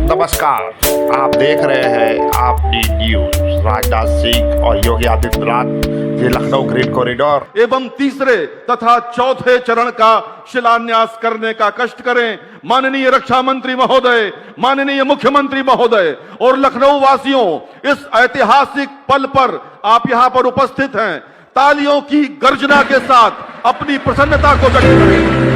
नमस्कार, आप देख रहे हैं आपकी न्यूज। राजनाथ सिंह और योगी आदित्यनाथ ये लखनऊ ग्रीन कॉरिडोर एवं तीसरे तथा चौथे चरण का शिलान्यास करने का कष्ट करें। माननीय रक्षा मंत्री महोदय, माननीय मुख्यमंत्री महोदय और लखनऊ वासियों, इस ऐतिहासिक पल पर आप यहां पर उपस्थित हैं। तालियों की गर्जना के साथ अपनी प्रसन्नता को व्यक्त करें।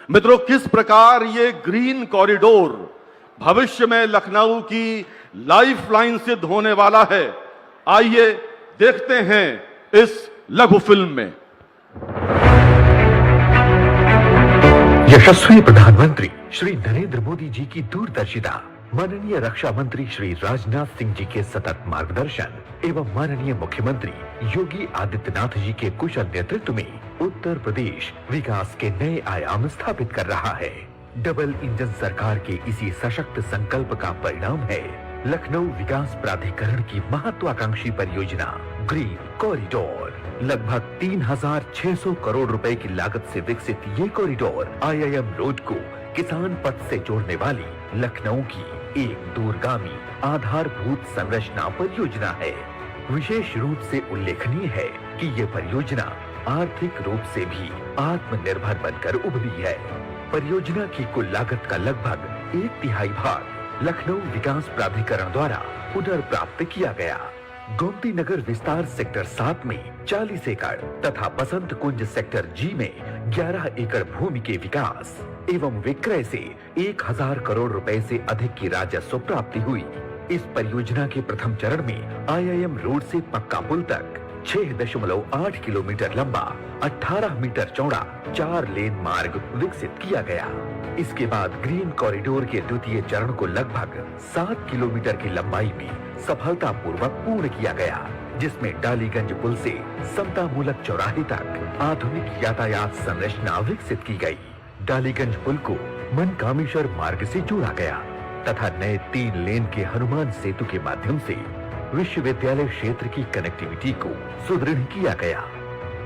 मित्रों, किस प्रकार ये ग्रीन कॉरिडोर भविष्य में लखनऊ की लाइफलाइन सिद्ध होने वाला है, आइए देखते हैं इस लघु फिल्म में। यशस्वी प्रधानमंत्री श्री नरेंद्र मोदी जी की दूरदर्शिता, माननीय रक्षा मंत्री श्री राजनाथ सिंह जी के सतत मार्गदर्शन एवं माननीय मुख्यमंत्री योगी आदित्यनाथ जी के कुशल नेतृत्व में उत्तर प्रदेश विकास के नए आयाम स्थापित कर रहा है। डबल इंजन सरकार के इसी सशक्त संकल्प का परिणाम है लखनऊ विकास प्राधिकरण की महत्वाकांक्षी परियोजना ग्रीन कॉरिडोर। लगभग 3600 करोड़ रुपए की लागत से विकसित ये कॉरिडोर IIM रोड को किसान पथ से जोड़ने वाली लखनऊ की एक दूरगामी आधारभूत संरचना परियोजना है। विशेष रूप से उल्लेखनीय है कि ये परियोजना आर्थिक रूप से भी आत्मनिर्भर बनकर उभरी है। परियोजना की कुल लागत का लगभग 1/3 भाग लखनऊ विकास प्राधिकरण द्वारा पुनर्प्राप्त किया गया। गोमती नगर विस्तार सेक्टर 7 में 40 एकड़ तथा बसंत कुंज सेक्टर G में 11 एकड़ भूमि के विकास एवं विक्रय से 1000 करोड़ रुपए से अधिक की राजस्व प्राप्ति हुई। इस परियोजना के प्रथम चरण में IIM रोड से पक्का पुल तक 6.8 किलोमीटर लंबा 18 मीटर चौड़ा 4 लेन मार्ग विकसित किया गया। इसके बाद ग्रीन कॉरिडोर के द्वितीय चरण को लगभग 7 किलोमीटर की लंबाई में सफलतापूर्वक पूर्ण किया गया, जिसमें डालीगंज पुल से समतामूलक चौराहे तक आधुनिक यातायात संरचना विकसित की गई। डालीगंज पुल को मनकामेश्वर मार्ग से जोड़ा गया तथा नए 3 लेन के हनुमान सेतु के माध्यम से विश्वविद्यालय क्षेत्र की कनेक्टिविटी को सुदृढ़ किया गया।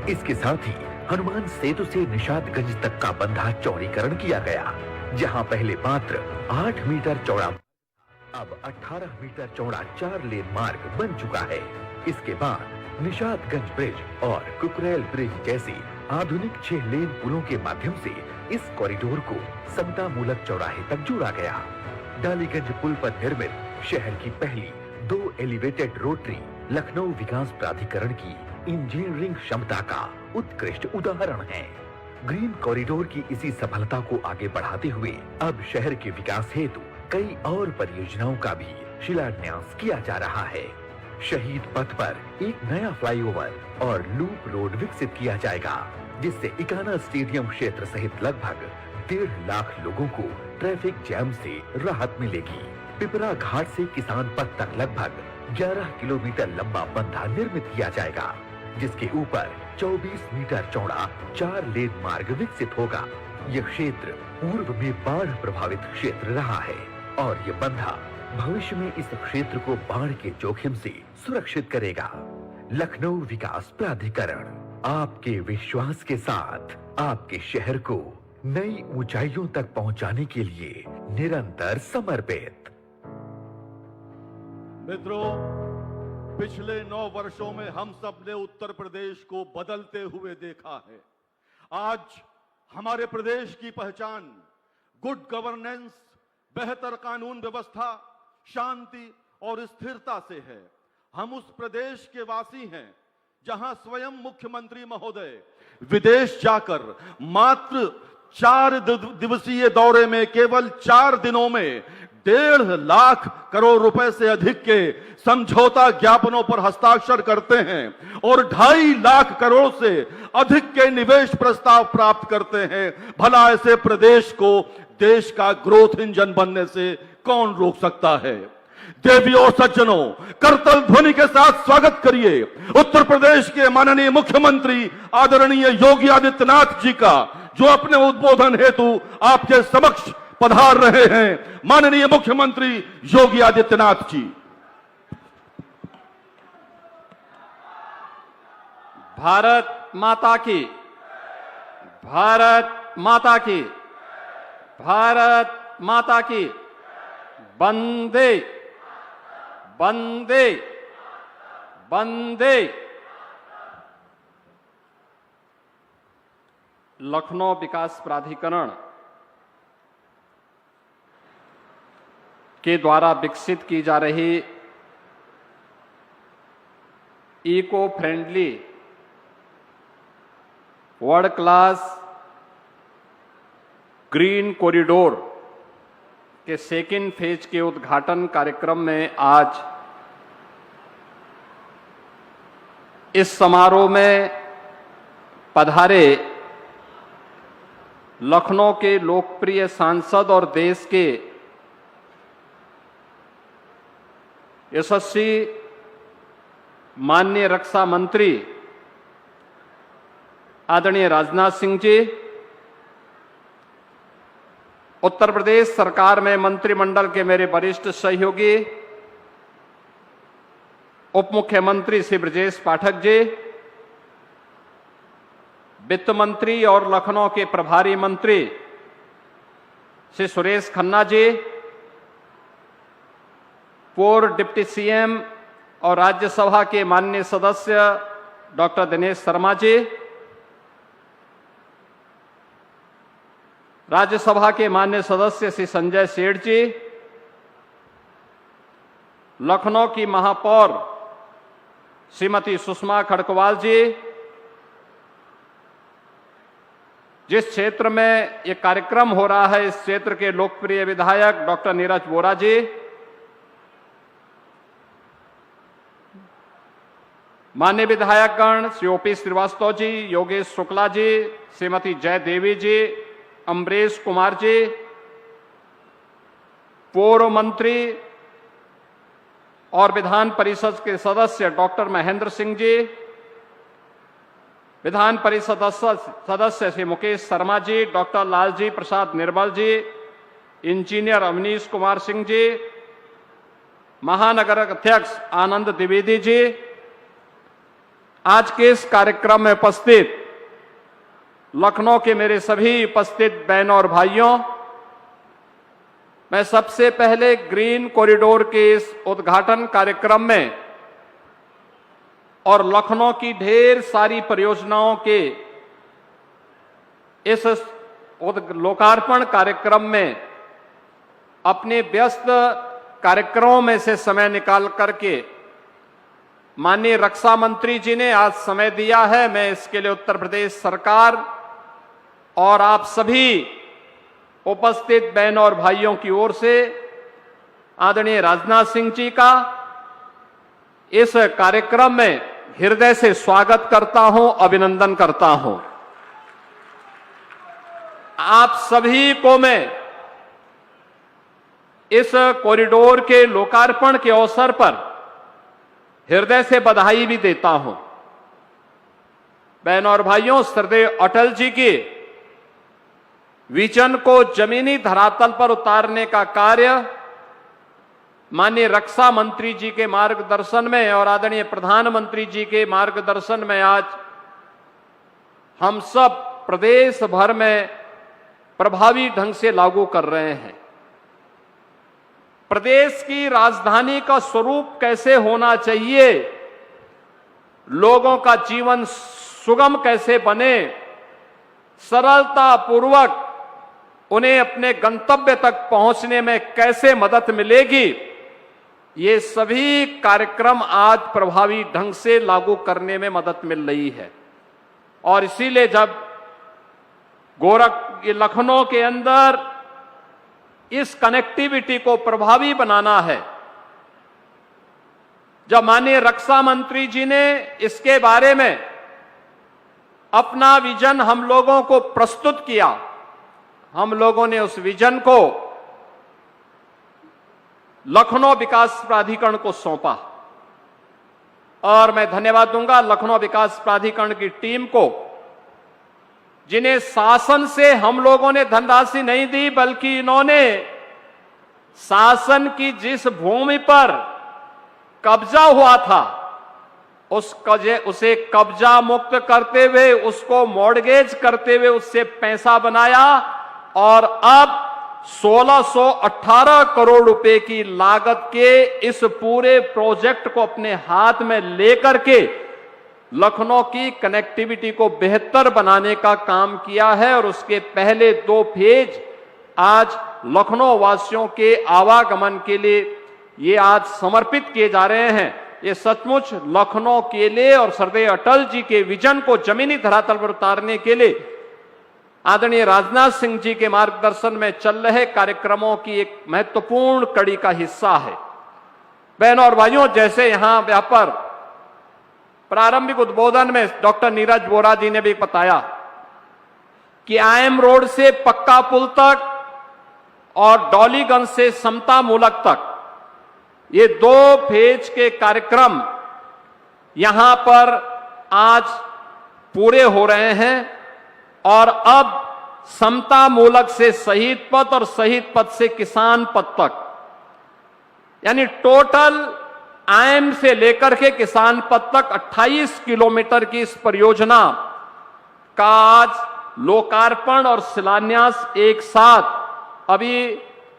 इसके साथ ही हनुमान सेतु से निषादगंज तक का बंधा चौड़ीकरण किया गया, जहां पहले मात्र 8 मीटर चौड़ा अब 18 मीटर चौड़ा 4 लेन मार्ग बन चुका है। इसके बाद निषादगंज ब्रिज और कुकरेल ब्रिज जैसे आधुनिक 6 लेन पुलों के माध्यम से इस कॉरिडोर को समतामूलक चौराहे तक जोड़ा गया। डालीगंज पुल पर निर्मित शहर की पहली 2 एलिवेटेड रोटरी लखनऊ विकास प्राधिकरण की इंजीनियरिंग क्षमता का उत्कृष्ट उदाहरण है। ग्रीन कॉरिडोर की इसी सफलता को आगे बढ़ाते हुए अब शहर के विकास हेतु कई और परियोजनाओं का भी शिलान्यास किया जा रहा है। शहीद पथ पर एक नया फ्लाईओवर और लूप रोड विकसित किया जाएगा, जिससे इकाना स्टेडियम क्षेत्र सहित लगभग 1.5 लाख लोगों को ट्रैफिक जैम से राहत मिलेगी। पिपरा घाट से किसान पथ तक लगभग 11 किलोमीटर लंबा बंधा निर्मित किया जाएगा, जिसके ऊपर 24 मीटर चौड़ा 4 लेन मार्ग विकसित होगा। यह क्षेत्र पूर्व में बाढ़ प्रभावित क्षेत्र रहा है और यह बंधा भविष्य में इस क्षेत्र को बाढ़ के जोखिम से सुरक्षित करेगा। लखनऊ विकास प्राधिकरण आपके विश्वास के साथ आपके शहर को नई ऊंचाइयों तक पहुंचाने के लिए निरंतर समर्पित। मित्रों, पिछले 9 वर्षों में हम सब ने उत्तर प्रदेश को बदलते हुए देखा है। आज हमारे प्रदेश की पहचान गुड गवर्नेंस, बेहतर कानून व्यवस्था, शांति और स्थिरता से है। हम उस प्रदेश के वासी हैं जहां स्वयं मुख्यमंत्री महोदय विदेश जाकर मात्र 4 दिवसीय दौरे में केवल 4 दिनों में 1.5 लाख करोड़ रुपए से अधिक के समझौता ज्ञापनों पर हस्ताक्षर करते हैं और 2.5 लाख करोड़ से अधिक के निवेश प्रस्ताव प्राप्त करते हैं, भला ऐसे प्रदेश को देश का ग्रोथ इंजन बनने से कौन रोक सकता है। देवियों सज्जनों, करतल ध्वनि के साथ स्वागत करिए उत्तर प्रदेश के माननीय मुख्यमंत्री आदरणीय योगी आदित्यनाथ जी का, जो अपने उद्बोधन हेतु आपके समक्ष पधार रहे हैं। माननीय मुख्यमंत्री योगी आदित्यनाथ जी। भारत माता की, भारत माता की, भारत माता की। वंदे वंदे वंदे। लखनऊ विकास प्राधिकरण के द्वारा विकसित की जा रही eco friendly world class green corridor के सेकेंड फेज के उद्घाटन कार्यक्रम में आज इस समारोह में पधारे लखनऊ के लोकप्रिय सांसद और देश के यशस्वी माननीय रक्षा मंत्री आदरणीय राजनाथ सिंह जी, उत्तर प्रदेश सरकार में मंत्रिमंडल के मेरे वरिष्ठ सहयोगी उप मुख्यमंत्री श्री ब्रजेश पाठक जी, वित्त मंत्री और लखनऊ के प्रभारी मंत्री श्री सुरेश खन्ना जी, पूर्व डिप्टी सीएम और राज्यसभा के माननीय सदस्य डॉक्टर दिनेश शर्मा जी, राज्यसभा के माननीय सदस्य श्री संजय सेठ जी, लखनऊ की महापौर श्रीमती सुषमा खड़कवाल जी, जिस क्षेत्र में ये कार्यक्रम हो रहा है इस क्षेत्र के लोकप्रिय विधायक डॉक्टर नीरज वोरा जी, माननीय विधायकगण श्री ओपी श्रीवास्तव जी, योगेश शुक्ला जी, श्रीमती जय देवी जी, अमरीश कुमार जी, पूर्व मंत्री और विधान परिषद के सदस्य डॉक्टर महेंद्र सिंह जी, विधान परिषद सदस्य श्री मुकेश शर्मा जी, डॉक्टर लालजी प्रसाद निर्मल जी, इंजीनियर अवनीश कुमार सिंह जी, महानगर अध्यक्ष आनंद द्विवेदी जी, आज के इस कार्यक्रम में उपस्थित लखनऊ के मेरे सभी उपस्थित बहनों और भाइयों, मैं सबसे पहले ग्रीन कॉरिडोर के इस उद्घाटन कार्यक्रम में और लखनऊ की ढेर सारी परियोजनाओं के इस लोकार्पण कार्यक्रम में अपने व्यस्त कार्यक्रमों में से समय निकाल करके माननीय रक्षा मंत्री जी ने आज समय दिया है। मैं इसके लिए उत्तर प्रदेश सरकार और आप सभी उपस्थित बहनों और भाइयों की ओर से आदरणीय राजनाथ सिंह जी का इस कार्यक्रम में हृदय से स्वागत करता हूं, अभिनंदन करता हूं। आप सभी को मैं इस कॉरिडोर के लोकार्पण के अवसर पर हृदय से बधाई भी देता हूं। बहनों और भाइयों, श्रद्धेय अटल जी के विजन को जमीनी धरातल पर उतारने का कार्य माननीय रक्षा मंत्री जी के मार्गदर्शन में और आदरणीय प्रधानमंत्री जी के मार्गदर्शन में आज हम सब प्रदेश भर में प्रभावी ढंग से लागू कर रहे हैं। प्रदेश की राजधानी का स्वरूप कैसे होना चाहिए, लोगों का जीवन सुगम कैसे बने, सरलता पूर्वक उन्हें अपने गंतव्य तक पहुंचने में कैसे मदद मिलेगी, ये सभी कार्यक्रम आज प्रभावी ढंग से लागू करने में मदद मिल रही है। और इसीलिए जब लखनऊ के अंदर इस कनेक्टिविटी को प्रभावी बनाना है। जब माननीय रक्षा मंत्री जी ने इसके बारे में अपना विजन हम लोगों को प्रस्तुत किया, हम लोगों ने उस विजन को लखनऊ विकास प्राधिकरण को सौंपा और मैं धन्यवाद दूंगा लखनऊ विकास प्राधिकरण की टीम को, जिन्हें शासन से हम लोगों ने धनराशि नहीं दी, बल्कि इन्होंने शासन की जिस भूमि पर कब्जा हुआ था उसे कब्जा मुक्त करते हुए, उसको मॉर्गेज करते हुए उससे पैसा बनाया और अब 1618 करोड़ रुपए की लागत के इस पूरे प्रोजेक्ट को अपने हाथ में लेकर के लखनऊ की कनेक्टिविटी को बेहतर बनाने का काम किया है। और उसके पहले 2 फेज आज लखनऊ वासियों के आवागमन के लिए ये आज समर्पित किए जा रहे हैं। ये सचमुच लखनऊ के लिए और सरदार अटल जी के विजन को जमीनी धरातल पर उतारने के लिए आदरणीय राजनाथ सिंह जी के मार्गदर्शन में चल रहे कार्यक्रमों की एक महत्वपूर्ण कड़ी का हिस्सा है। बहनों और भाइयों, जैसे यहां पर प्रारंभिक उद्बोधन में डॉक्टर नीरज वोरा जी ने भी बताया कि आईएम रोड से पक्का पुल तक और डॉलीगंज से समता मूलक तक ये 2 फेज के कार्यक्रम यहां पर आज पूरे हो रहे हैं और अब समता मूलक से शहीद पथ और शहीद पथ से किसान पथ तक, यानी टोटल आईएम से लेकर के किसान पथ तक 28 किलोमीटर की इस परियोजना का आज लोकार्पण और शिलान्यास एक साथ अभी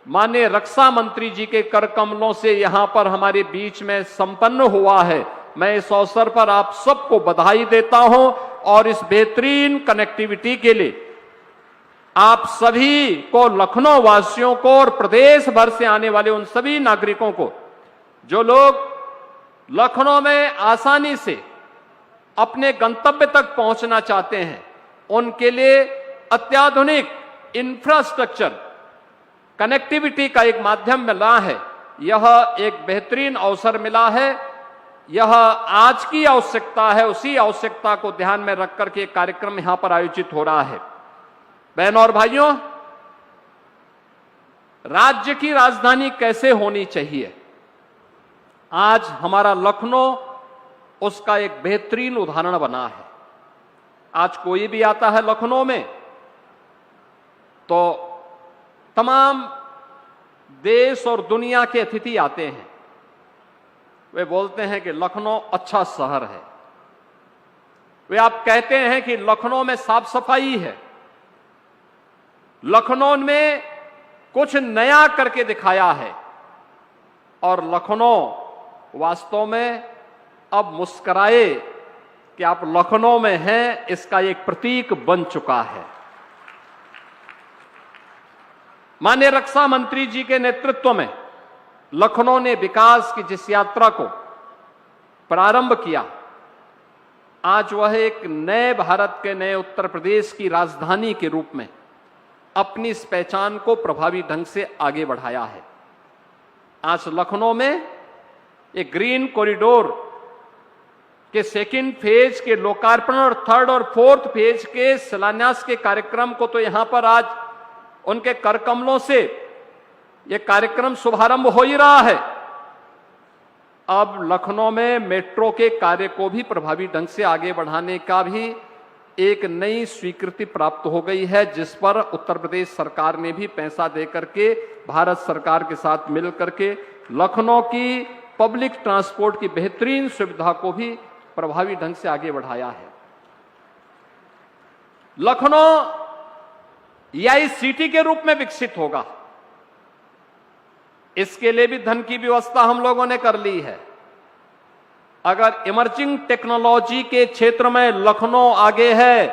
माननीय रक्षा मंत्री जी के कर कमलों से यहां पर हमारे बीच में संपन्न हुआ है। मैं इस अवसर पर आप सबको बधाई देता हूं और इस बेहतरीन कनेक्टिविटी के लिए आप सभी को, लखनऊ वासियों को और प्रदेश भर से आने वाले उन सभी नागरिकों को जो लोग लखनऊ में आसानी से अपने गंतव्य तक पहुंचना चाहते हैं, उनके लिए अत्याधुनिक इंफ्रास्ट्रक्चर कनेक्टिविटी का एक माध्यम मिला है। यह एक बेहतरीन अवसर मिला है। यह आज की आवश्यकता है, उसी आवश्यकता को ध्यान में रख करके कार्यक्रम यहां पर आयोजित हो रहा है। बहनों और भाइयों, राज्य की राजधानी कैसे होनी चाहिए, आज हमारा लखनऊ उसका एक बेहतरीन उदाहरण बना है। आज कोई भी आता है लखनऊ में तो तमाम देश और दुनिया के अतिथि आते हैं, वे बोलते हैं कि लखनऊ अच्छा शहर है। वे आप कहते हैं कि लखनऊ में साफ सफाई है, लखनऊ में कुछ नया करके दिखाया है। और लखनऊ वास्तव में अब मुस्कुराए कि आप लखनऊ में हैं, इसका एक प्रतीक बन चुका है। माननीय रक्षा मंत्री जी के नेतृत्व में लखनऊ ने विकास की जिस यात्रा को प्रारंभ किया, आज वह एक नए भारत के, नए उत्तर प्रदेश की राजधानी के रूप में अपनी इस पहचान को प्रभावी ढंग से आगे बढ़ाया है। आज लखनऊ में एक ग्रीन कॉरिडोर के 2nd फेज के लोकार्पण और 3rd और 4th फेज के शिलान्यास के कार्यक्रम को तो यहां पर आज उनके कर कमलों से यह कार्यक्रम शुभारंभ हो ही रहा है। अब लखनऊ में मेट्रो के कार्य को भी प्रभावी ढंग से आगे बढ़ाने का भी एक नई स्वीकृति प्राप्त हो गई है, जिस पर उत्तर प्रदेश सरकार ने भी पैसा दे करके भारत सरकार के साथ मिल करके लखनऊ की पब्लिक ट्रांसपोर्ट की बेहतरीन सुविधा को भी प्रभावी ढंग से आगे बढ़ाया है। लखनऊ एआई सिटी के रूप में विकसित होगा, इसके लिए भी धन की व्यवस्था हम लोगों ने कर ली है। अगर इमर्जिंग टेक्नोलॉजी के क्षेत्र में लखनऊ आगे है,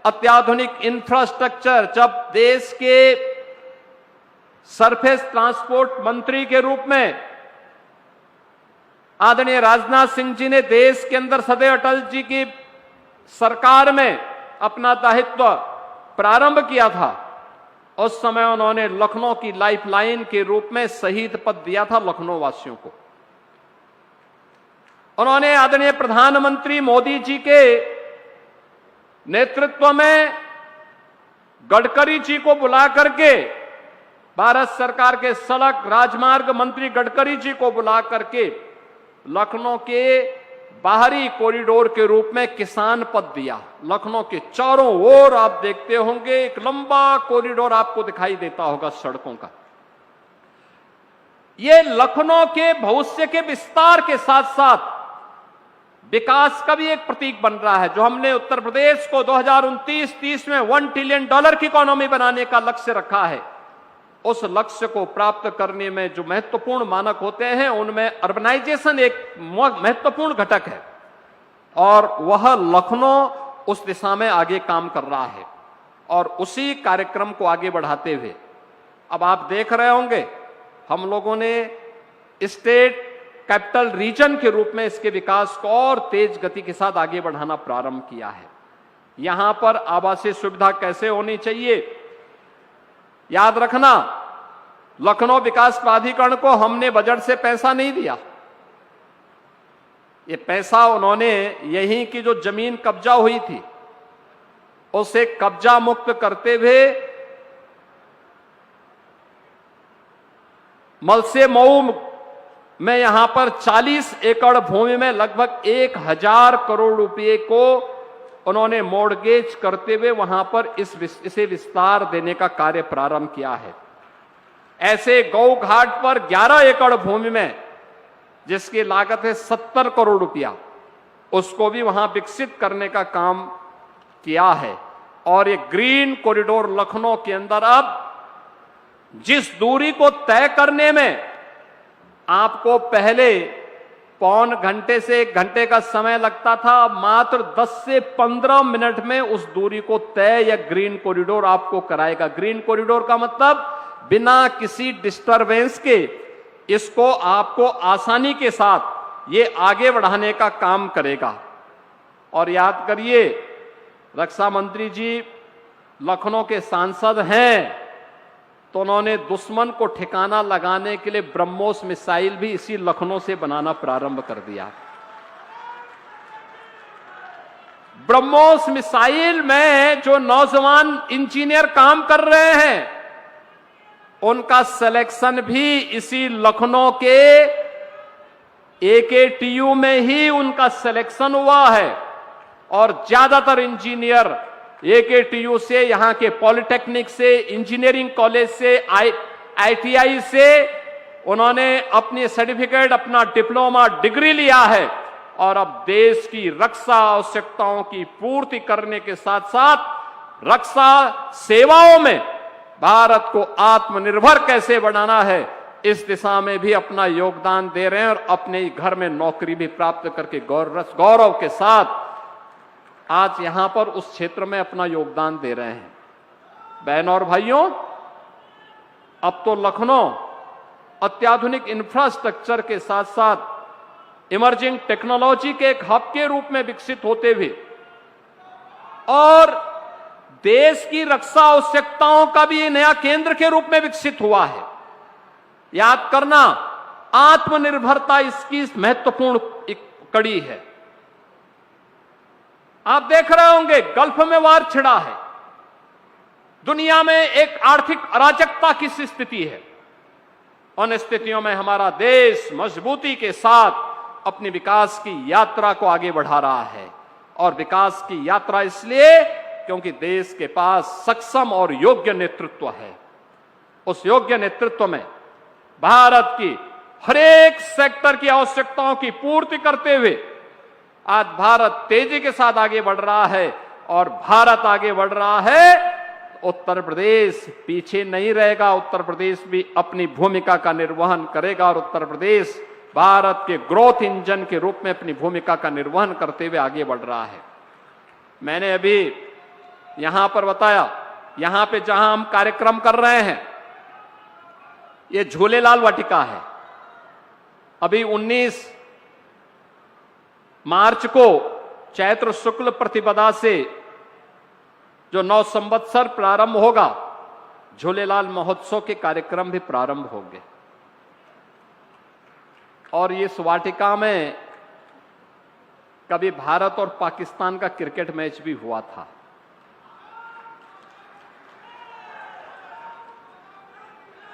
अत्याधुनिक इंफ्रास्ट्रक्चर, जब देश के सरफेस ट्रांसपोर्ट मंत्री के रूप में आदरणीय राजनाथ सिंह जी ने देश के अंदर सरदार अटल जी की सरकार में अपना दायित्व प्रारंभ किया था उस समय उन्होंने लखनऊ की लाइफलाइन के रूप में शहीद पद दिया था लखनऊ वासियों को। उन्होंने आदरणीय प्रधानमंत्री मोदी जी के नेतृत्व में गडकरी जी को बुला करके, भारत सरकार के सड़क राजमार्ग मंत्री गडकरी जी को बुला करके लखनऊ के बाहरी कॉरिडोर के रूप में किसान पद दिया। लखनऊ के चारों ओर आप देखते होंगे एक लंबा कॉरिडोर आपको दिखाई देता होगा सड़कों का। ये लखनऊ के भविष्य के विस्तार के साथ साथ विकास का भी एक प्रतीक बन रहा है। जो हमने उत्तर प्रदेश को 2029-30 में $1 ट्रिलियन की इकोनॉमी बनाने का लक्ष्य रखा है, उस लक्ष्य को प्राप्त करने में जो महत्वपूर्ण मानक होते हैं उनमें अर्बनाइजेशन एक महत्वपूर्ण घटक है और वह लखनऊ उस दिशा में आगे काम कर रहा है। और उसी कार्यक्रम को आगे बढ़ाते हुए अब आप देख रहे होंगे हम लोगों ने स्टेट कैपिटल रीजन के रूप में इसके विकास को और तेज गति के साथ आगे बढ़ाना प्रारंभ किया है। यहां पर आवासीय सुविधा कैसे होनी चाहिए, याद रखना, लखनऊ विकास प्राधिकरण को हमने बजट से पैसा नहीं दिया। ये पैसा उन्होंने यहीं की जो जमीन कब्जा हुई थी उसे कब्जा मुक्त करते हुए मलसे मऊ में यहां पर 40 एकड़ भूमि में लगभग 1000 करोड़ रुपए को उन्होंने मॉर्गेज करते हुए वहां पर इसे विस्तार देने का कार्य प्रारंभ किया है। ऐसे गौ घाट पर 11 एकड़ भूमि में जिसकी लागत है 70 करोड़ रुपया, उसको भी वहां विकसित करने का काम किया है। और ये ग्रीन कॉरिडोर लखनऊ के अंदर अब जिस दूरी को तय करने में आपको पहले पौन घंटे से 1 घंटे का समय लगता था, मात्र 10 से 15 मिनट में उस दूरी को तय या ग्रीन कॉरिडोर आपको कराएगा। ग्रीन कॉरिडोर का मतलब बिना किसी डिस्टरबेंस के इसको आपको आसानी के साथ ये आगे बढ़ाने का काम करेगा। और याद करिए, रक्षा मंत्री जी लखनऊ के सांसद हैं तो उन्होंने दुश्मन को ठिकाना लगाने के लिए ब्रह्मोस मिसाइल भी इसी लखनऊ से बनाना प्रारंभ कर दिया। ब्रह्मोस मिसाइल में जो नौजवान इंजीनियर काम कर रहे हैं उनका सिलेक्शन भी इसी लखनऊ के AKTU में ही उनका सिलेक्शन हुआ है। और ज्यादातर इंजीनियर AKTU से, यहां के पॉलिटेक्निक से, इंजीनियरिंग कॉलेज से, ITI से उन्होंने अपनी सर्टिफिकेट, अपना डिप्लोमा डिग्री लिया है और अब देश की रक्षा आवश्यकताओं की पूर्ति करने के साथ साथ रक्षा सेवाओं में भारत को आत्मनिर्भर कैसे बनाना है इस दिशा में भी अपना योगदान दे रहे हैं और अपने घर में नौकरी भी प्राप्त करके गौरव के साथ आज यहां पर उस क्षेत्र में अपना योगदान दे रहे हैं। बहनों और भाइयों, अब तो लखनऊ अत्याधुनिक इंफ्रास्ट्रक्चर के साथ साथ इमर्जिंग टेक्नोलॉजी के एक हब के रूप में विकसित होते हुए और देश की रक्षा आवश्यकताओं का भी नया केंद्र के रूप में विकसित हुआ है। याद करना, आत्मनिर्भरता इसकी महत्वपूर्ण एक कड़ी है। आप देख रहे होंगे गल्फ में वार छिड़ा है, दुनिया में एक आर्थिक अराजकता की स्थिति है। उन स्थितियों में हमारा देश मजबूती के साथ अपनी विकास की यात्रा को आगे बढ़ा रहा है। और विकास की यात्रा इसलिए क्योंकि देश के पास सक्षम और योग्य नेतृत्व है। उस योग्य नेतृत्व में भारत की हर एक सेक्टर की आवश्यकताओं की पूर्ति करते हुए आज भारत तेजी के साथ आगे बढ़ रहा है। और भारत आगे बढ़ रहा है, उत्तर प्रदेश पीछे नहीं रहेगा। उत्तर प्रदेश भी अपनी भूमिका का निर्वहन करेगा और उत्तर प्रदेश भारत के ग्रोथ इंजन के रूप में अपनी भूमिका का निर्वहन करते हुए आगे बढ़ रहा है। मैंने अभी यहां पर बताया, यहां पे जहां हम कार्यक्रम कर रहे हैं ये झूलेलाल वाटिका है। अभी 19 मार्च को चैत्र शुक्ल प्रतिपदा से जो 9 संवत्सर प्रारंभ होगा झूलेलाल महोत्सव के कार्यक्रम भी प्रारंभ होंगे और ये इस वाटिका में कभी भारत और पाकिस्तान का क्रिकेट मैच भी हुआ था।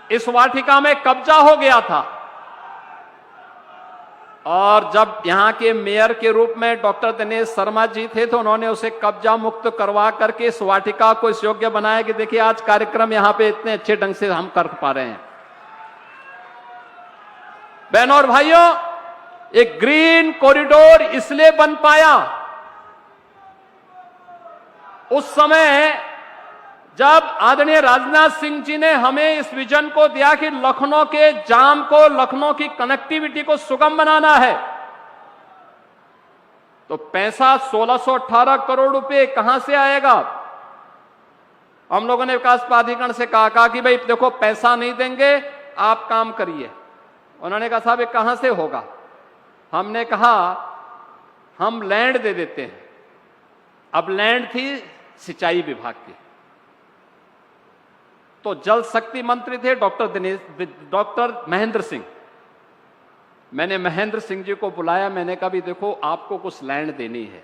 इस वाटिका में कब्जा हो गया था और जब यहां के मेयर के रूप में डॉक्टर दिनेश शर्मा जी थे तो उन्होंने उसे कब्जा मुक्त करवा करके इस वाटिका को इस योग्य बनाया कि देखिए आज कार्यक्रम यहां पे इतने अच्छे ढंग से हम कर पा रहे हैं। बहनों और भाइयों, एक ग्रीन कॉरिडोर इसलिए बन पाया उस समय जब आदरणीय राजनाथ सिंह जी ने हमें इस विजन को दिया कि लखनऊ के जाम को, लखनऊ की कनेक्टिविटी को सुगम बनाना है। तो पैसा 1618 करोड़ रुपए कहां से आएगा? हम लोगों ने विकास प्राधिकरण से कहा कि भाई देखो पैसा नहीं देंगे, आप काम करिए। उन्होंने कहा साहब ये कहां से होगा? हमने कहा हम लैंड दे देते हैं। अब लैंड थी सिंचाई विभाग की, तो जल शक्ति मंत्री थे डॉक्टर महेंद्र सिंह। मैंने महेंद्र सिंह जी को बुलाया, मैंने कहा भी देखो आपको कुछ लैंड देनी है।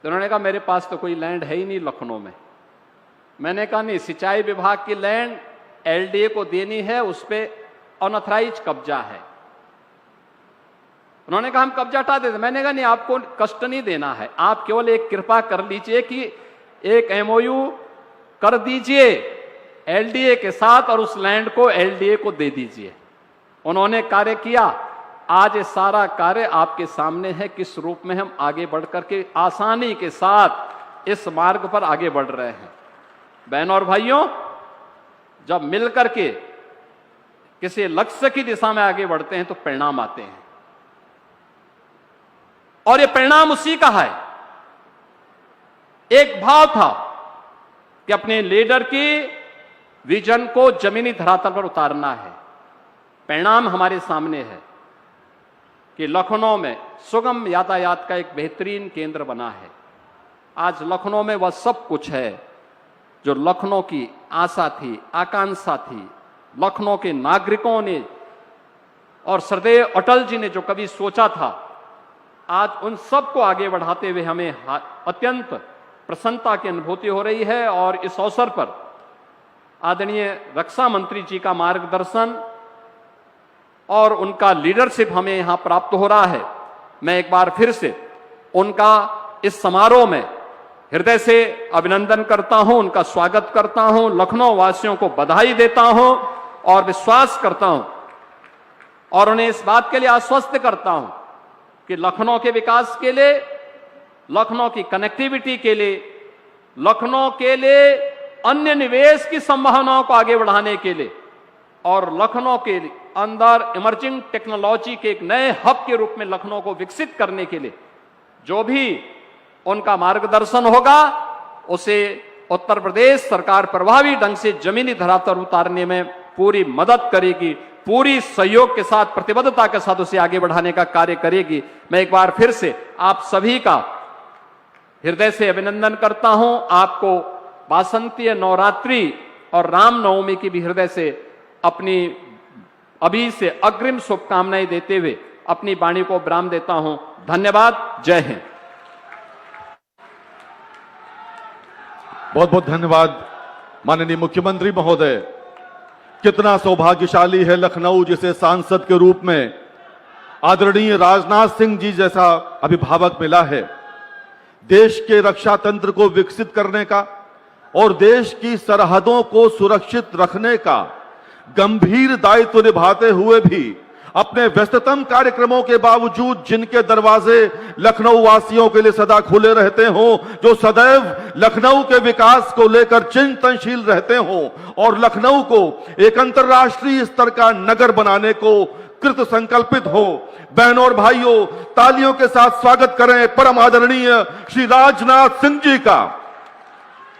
तो उन्होंने कहा मेरे पास तो कोई लैंड है ही नहीं लखनऊ में। मैंने कहा नहीं, सिंचाई विभाग की लैंड एलडीए को देनी है, उस पर अनऑथराइज कब्जा है। उन्होंने कहा हम कब्जा हटा देते। मैंने कहा नहीं, आपको कष्ट नहीं देना है, आप केवल एक कृपा कर लीजिए कि एक एमओयू कर दीजिए एलडीए के साथ और उस लैंड को एलडीए को दे दीजिए। उन्होंने कार्य किया। आज ये सारा कार्य आपके सामने है, किस रूप में हम आगे बढ़ करके आसानी के साथ इस मार्ग पर आगे बढ़ रहे हैं। बहनों और भाइयों, जब मिलकर के किसी लक्ष्य की दिशा में आगे बढ़ते हैं तो परिणाम आते हैं और ये परिणाम उसी का है। एक भाव था कि अपने लीडर की विजन को जमीनी धरातल पर उतारना है। परिणाम हमारे सामने है कि लखनऊ में सुगम यातायात का एक बेहतरीन केंद्र बना है। आज लखनऊ में वह सब कुछ है जो लखनऊ की आशा थी, आकांक्षा थी, लखनऊ के नागरिकों ने और सरदेव अटल जी ने जो कभी सोचा था। आज उन सब को आगे बढ़ाते हुए हमें अत्यंत प्रसन्नता की अनुभूति हो रही है और इस अवसर पर आदरणीय रक्षा मंत्री जी का मार्गदर्शन और उनका लीडरशिप हमें यहां प्राप्त हो रहा है। मैं एक बार फिर से उनका इस समारोह में हृदय से अभिनंदन करता हूं, उनका स्वागत करता हूं, लखनऊ वासियों को बधाई देता हूं और विश्वास करता हूं और उन्हें इस बात के लिए आश्वस्त करता हूं कि लखनऊ के विकास के लिए, लखनऊ की कनेक्टिविटी के लिए, लखनऊ के लिए अन्य निवेश की संभावनाओं को आगे बढ़ाने के लिए और लखनऊ के अंदर इमर्जिंग टेक्नोलॉजी के एक नए हब के रूप में लखनऊ को विकसित करने के लिए जो भी उनका मार्गदर्शन होगा उसे उत्तर प्रदेश सरकार प्रभावी ढंग से जमीनी धरातल उतारने में पूरी मदद करेगी, पूरी सहयोग के साथ, प्रतिबद्धता के साथ उसे आगे बढ़ाने का कार्य करेगी। मैं एक बार फिर से आप सभी का हृदय से अभिनंदन करता हूं। आपको वासंतीय नवरात्रि और रामनवमी की भी हृदय से अपनी अभी से अग्रिम शुभकामनाएं देते हुए अपनी वाणी को विराम देता हूं। धन्यवाद। जय हिंद। बहुत बहुत धन्यवाद माननीय मुख्यमंत्री महोदय। कितना सौभाग्यशाली है लखनऊ, जिसे सांसद के रूप में आदरणीय राजनाथ सिंह जी जैसा अभिभावक मिला है। देश के रक्षा तंत्र को विकसित करने का और देश की सरहदों को सुरक्षित रखने का गंभीर दायित्व निभाते हुए भी अपने व्यस्ततम कार्यक्रमों के बावजूद जिनके दरवाजे लखनऊ वासियों के लिए सदा खुले रहते हों, जो सदैव लखनऊ के विकास को लेकर चिंतनशील रहते हों और लखनऊ को एक अंतर्राष्ट्रीय स्तर का नगर बनाने को कृत संकल्पित हो। बहनों और भाइयों, तालियों के साथ स्वागत करें परम आदरणीय श्री राजनाथ सिंह जी का,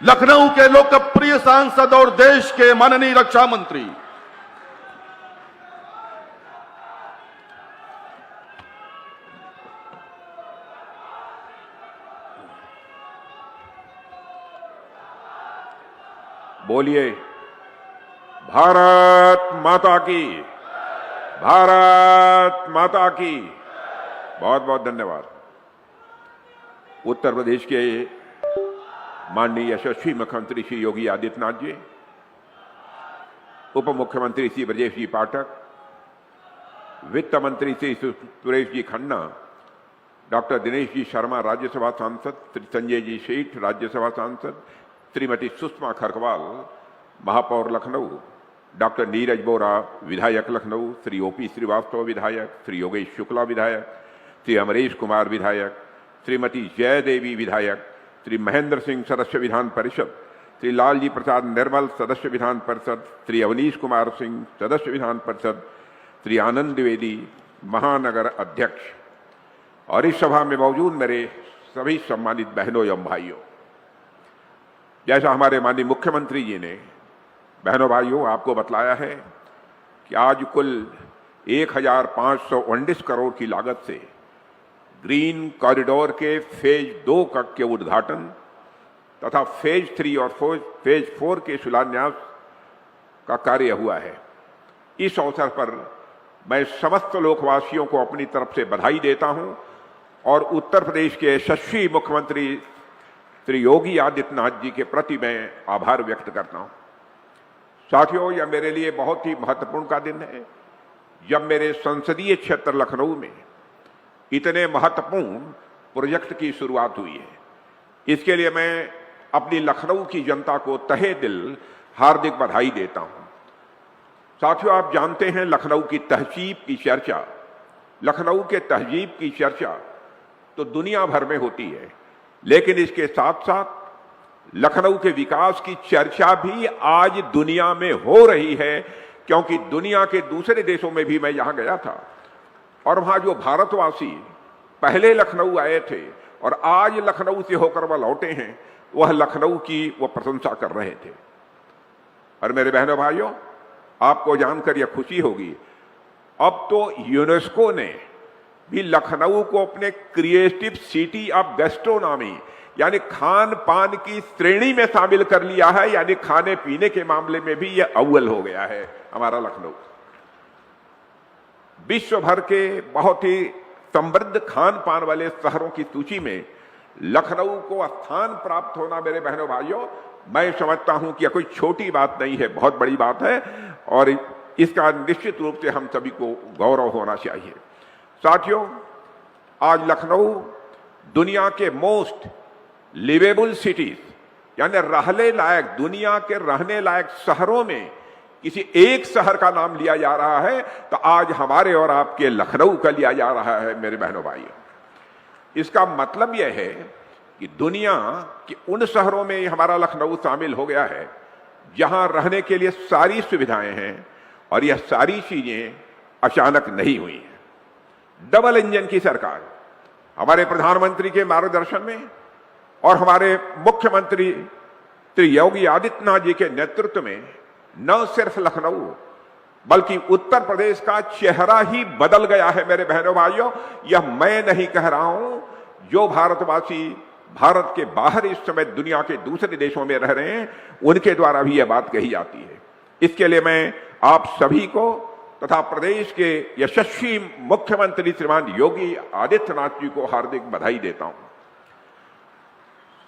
लखनऊ के लोकप्रिय सांसद और देश के माननीय रक्षा मंत्री। बोलिए भारत माता की, भारत माता की। बहुत बहुत धन्यवाद। उत्तर प्रदेश के माननीय यशस्वी मुख्यमंत्री श्री योगी आदित्यनाथ जी, उप मुख्यमंत्री श्री ब्रजेश जी पाठक, वित्त मंत्री श्री सुरेश जी खन्ना, डॉक्टर दिनेश जी शर्मा राज्यसभा सांसद, श्री संजय जी सेठ राज्यसभा सांसद, श्रीमती सुषमा खरकवाल महापौर लखनऊ, डॉक्टर नीरज बोरा विधायक लखनऊ, श्री ओपी श्रीवास्तव विधायक, श्री योगेश शुक्ला विधायक, श्री अमरीश कुमार विधायक, श्रीमती जयदेवी विधायक, श्री महेंद्र सिंह सदस्य विधान परिषद, श्री लालजी प्रसाद निर्मल सदस्य विधान परिषद, श्री अवनीश कुमार सिंह सदस्य विधान परिषद, श्री आनंद द्विवेदी महानगर अध्यक्ष, और इस सभा में मौजूद मेरे सभी सम्मानित बहनों एवं भाइयों, जैसा हमारे माननीय मुख्यमंत्री जी ने बहनों भाइयों आपको बतलाया है कि आज कुल 1519 करोड़ की लागत से ग्रीन कॉरिडोर के फेज 2 के उद्घाटन तथा फेज 3 और फेज 4 के शिलान्यास का कार्य हुआ है। इस अवसर पर मैं समस्त लोकवासियों को अपनी तरफ से बधाई देता हूं और उत्तर प्रदेश के यशस्वी मुख्यमंत्री श्री योगी आदित्यनाथ जी के प्रति मैं आभार व्यक्त करता हूं। साथियों, यह मेरे लिए बहुत ही महत्वपूर्ण का दिन है जब मेरे संसदीय क्षेत्र लखनऊ में इतने महत्वपूर्ण प्रोजेक्ट की शुरुआत हुई है। इसके लिए मैं अपनी लखनऊ की जनता को तहे दिल हार्दिक बधाई देता हूं। साथियों, आप जानते हैं लखनऊ की तहजीब की चर्चा, लखनऊ के तहजीब की चर्चा तो दुनिया भर में होती है, लेकिन इसके साथ साथ लखनऊ के विकास की चर्चा भी आज दुनिया में हो रही है, क्योंकि दुनिया के दूसरे देशों में भी मैं यहां गया था और वहां जो भारतवासी पहले लखनऊ आए थे और आज लखनऊ से होकर वह लौटे हैं, वह लखनऊ की वो प्रशंसा कर रहे थे। और मेरे बहनों भाइयों, आपको जानकर यह खुशी होगी, अब तो यूनेस्को ने भी लखनऊ को अपने क्रिएटिव सिटी ऑफ गैस्ट्रोनॉमी यानी खान पान की श्रेणी में शामिल कर लिया है। यानी खाने पीने के मामले में भी यह अव्वल हो गया है हमारा लखनऊ। विश्व भर के बहुत ही समृद्ध खान पान वाले शहरों की सूची में लखनऊ को स्थान प्राप्त होना, मेरे बहनों भाइयों, मैं समझता हूं कि यह कोई छोटी बात नहीं है, बहुत बड़ी बात है और इसका निश्चित रूप से हम सभी को गौरव होना चाहिए। साथियों, आज लखनऊ दुनिया के मोस्ट लिवेबल सिटीज यानी रहने लायक, दुनिया के रहने लायक शहरों में किसी एक शहर का नाम लिया जा रहा है तो आज हमारे और आपके लखनऊ का लिया जा रहा है, मेरे बहनों भाइयों। इसका मतलब यह है कि दुनिया के उन शहरों में हमारा लखनऊ शामिल हो गया है जहां रहने के लिए सारी सुविधाएं हैं और यह सारी चीजें अचानक नहीं हुई हैं। डबल इंजन की सरकार हमारे प्रधानमंत्री के मार्गदर्शन में और हमारे मुख्यमंत्री श्री योगी आदित्यनाथ जी के नेतृत्व में न सिर्फ लखनऊ बल्कि उत्तर प्रदेश का चेहरा ही बदल गया है, मेरे बहनों भाइयों। यह मैं नहीं कह रहा हूं, जो भारतवासी भारत के बाहर इस समय दुनिया के दूसरे देशों में रह रहे हैं उनके द्वारा भी यह बात कही जाती है। इसके लिए मैं आप सभी को तथा प्रदेश के यशस्वी मुख्यमंत्री श्रीमान योगी आदित्यनाथ जी को हार्दिक बधाई देता हूं।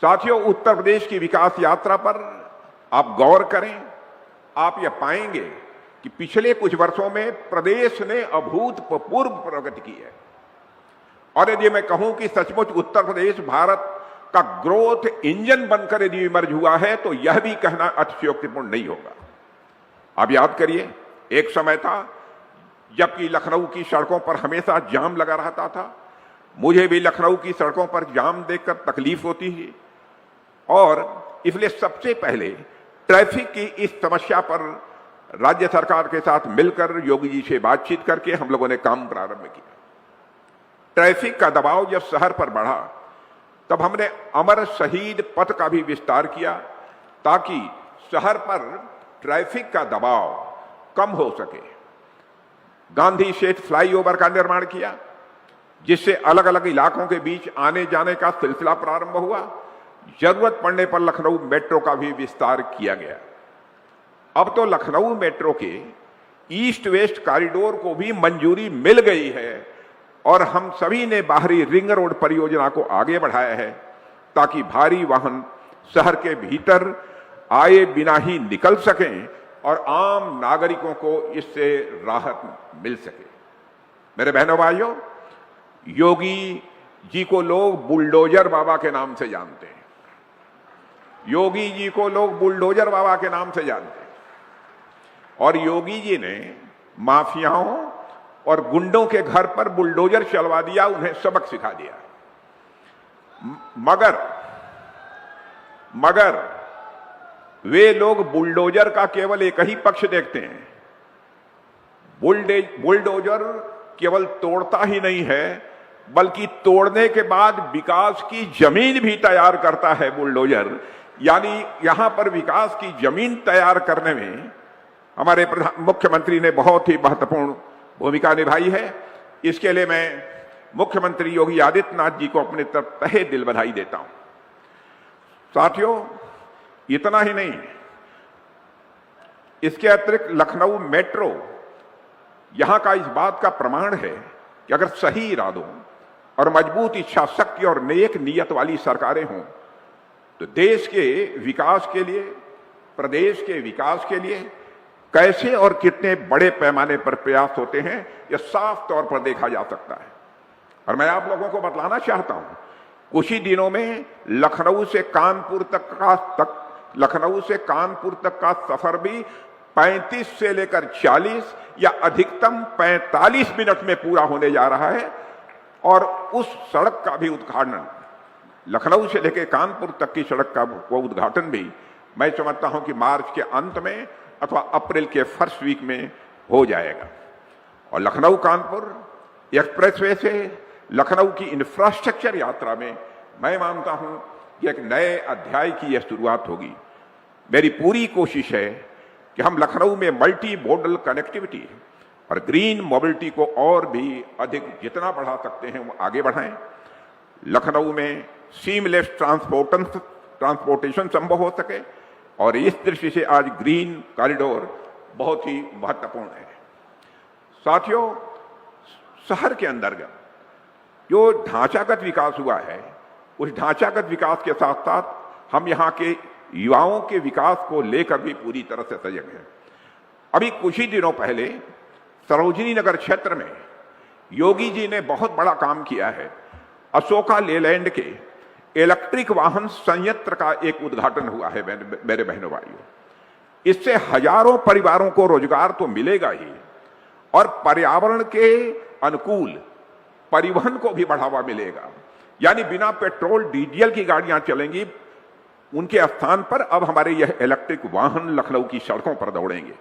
साथियों, उत्तर प्रदेश की विकास यात्रा पर आप गौर करें, आप यह पाएंगे कि पिछले कुछ वर्षों में प्रदेश ने अभूतपूर्व प्रगति की है। और यदि मैं कहूं कि सचमुच उत्तर प्रदेश भारत का ग्रोथ इंजन बनकर यदि इमर्ज हुआ है तो यह भी कहना अतिशयोक्तिपूर्ण नहीं होगा। आप याद करिए, एक समय था जबकि लखनऊ की सड़कों पर हमेशा जाम लगा रहता था। मुझे भी लखनऊ की सड़कों पर जाम देखकर तकलीफ होती है और इसलिए सबसे पहले ट्रैफिक की इस समस्या पर राज्य सरकार के साथ मिलकर योगी जी से बातचीत करके हम लोगों ने काम प्रारंभ किया। ट्रैफिक का दबाव जब शहर पर बढ़ा तब हमने अमर शहीद पथ का भी विस्तार किया ताकि शहर पर ट्रैफिक का दबाव कम हो सके। गांधी सेतु फ्लाईओवर का निर्माण किया जिससे अलग अलग इलाकों के बीच आने जाने का सिलसिला प्रारंभ हुआ। जरूरत पड़ने पर लखनऊ मेट्रो का भी विस्तार किया गया। अब तो लखनऊ मेट्रो के ईस्ट वेस्ट कॉरिडोर को भी मंजूरी मिल गई है और हम सभी ने बाहरी रिंग रोड परियोजना को आगे बढ़ाया है ताकि भारी वाहन शहर के भीतर आए बिना ही निकल सकें और आम नागरिकों को इससे राहत मिल सके। मेरे बहनों भाइयों, योगी जी को लोग बुलडोजर बाबा के नाम से जानते हैं। योगी जी को लोग बुलडोजर बाबा के नाम से जानते हैं और योगी जी ने माफियाओं और गुंडों के घर पर बुलडोजर चलवा दिया, उन्हें सबक सिखा दिया। मगर वे लोग बुलडोजर का केवल एक ही पक्ष देखते हैं। बुलडोजर केवल तोड़ता ही नहीं है बल्कि तोड़ने के बाद विकास की जमीन भी तैयार करता है बुलडोजर। यानी यहां पर विकास की जमीन तैयार करने में हमारे मुख्यमंत्री ने बहुत ही महत्वपूर्ण भूमिका निभाई है। इसके लिए मैं मुख्यमंत्री योगी आदित्यनाथ जी को अपने तरफ तहे दिल बधाई देता हूं। साथियों, इतना ही नहीं, इसके अतिरिक्त लखनऊ मेट्रो यहां का इस बात का प्रमाण है कि अगर सही इरादों और मजबूत इच्छा शक्ति और नेक नियत वाली सरकारें हों तो देश के विकास के लिए, प्रदेश के विकास के लिए कैसे और कितने बड़े पैमाने पर प्रयास होते हैं, यह साफ तौर पर देखा जा सकता है। और मैं आप लोगों को बतलाना चाहता हूं, कुछ ही दिनों में लखनऊ से कानपुर तक का सफर भी 35 से लेकर 40 या अधिकतम 45 मिनट में पूरा होने जा रहा है और उस सड़क का भी उद्घाटन, लखनऊ से लेकर कानपुर तक की सड़क का वो उद्घाटन भी मैं समझता हूं कि मार्च के अंत में अथवा अप्रैल के फर्स्ट वीक में हो जाएगा। और लखनऊ कानपुर एक्सप्रेसवे से लखनऊ की इंफ्रास्ट्रक्चर यात्रा में मैं मानता हूं कि एक नए अध्याय की यह शुरुआत होगी। मेरी पूरी कोशिश है कि हम लखनऊ में मल्टी मोडल कनेक्टिविटी और ग्रीन मोबिलिटी को और भी अधिक जितना बढ़ा सकते हैं वो आगे बढ़ाएं। लखनऊ में सीमलेस ट्रांसपोर्टेशन संभव हो सके और इस दृष्टि से आज ग्रीन कॉरिडोर बहुत ही महत्वपूर्ण है। साथियों, शहर के अंतर्गत जो ढांचागत विकास हुआ है, उस ढांचागत विकास के साथ साथ हम यहाँ के युवाओं के विकास को लेकर भी पूरी तरह से सजग हैं। अभी कुछ ही दिनों पहले सरोजनी नगर क्षेत्र में योगी जी ने बहुत बड़ा काम किया है। अशोका लेलैंड के इलेक्ट्रिक वाहन संयंत्र का एक उद्घाटन हुआ है मेरे बहनों भाइयों। इससे हजारों परिवारों को रोजगार तो मिलेगा ही और पर्यावरण के अनुकूल परिवहन को भी बढ़ावा मिलेगा। यानी बिना पेट्रोल डीजल की गाड़ियां चलेंगी, उनके स्थान पर अब हमारे यह इलेक्ट्रिक वाहन लखनऊ की सड़कों पर दौड़ेंगे।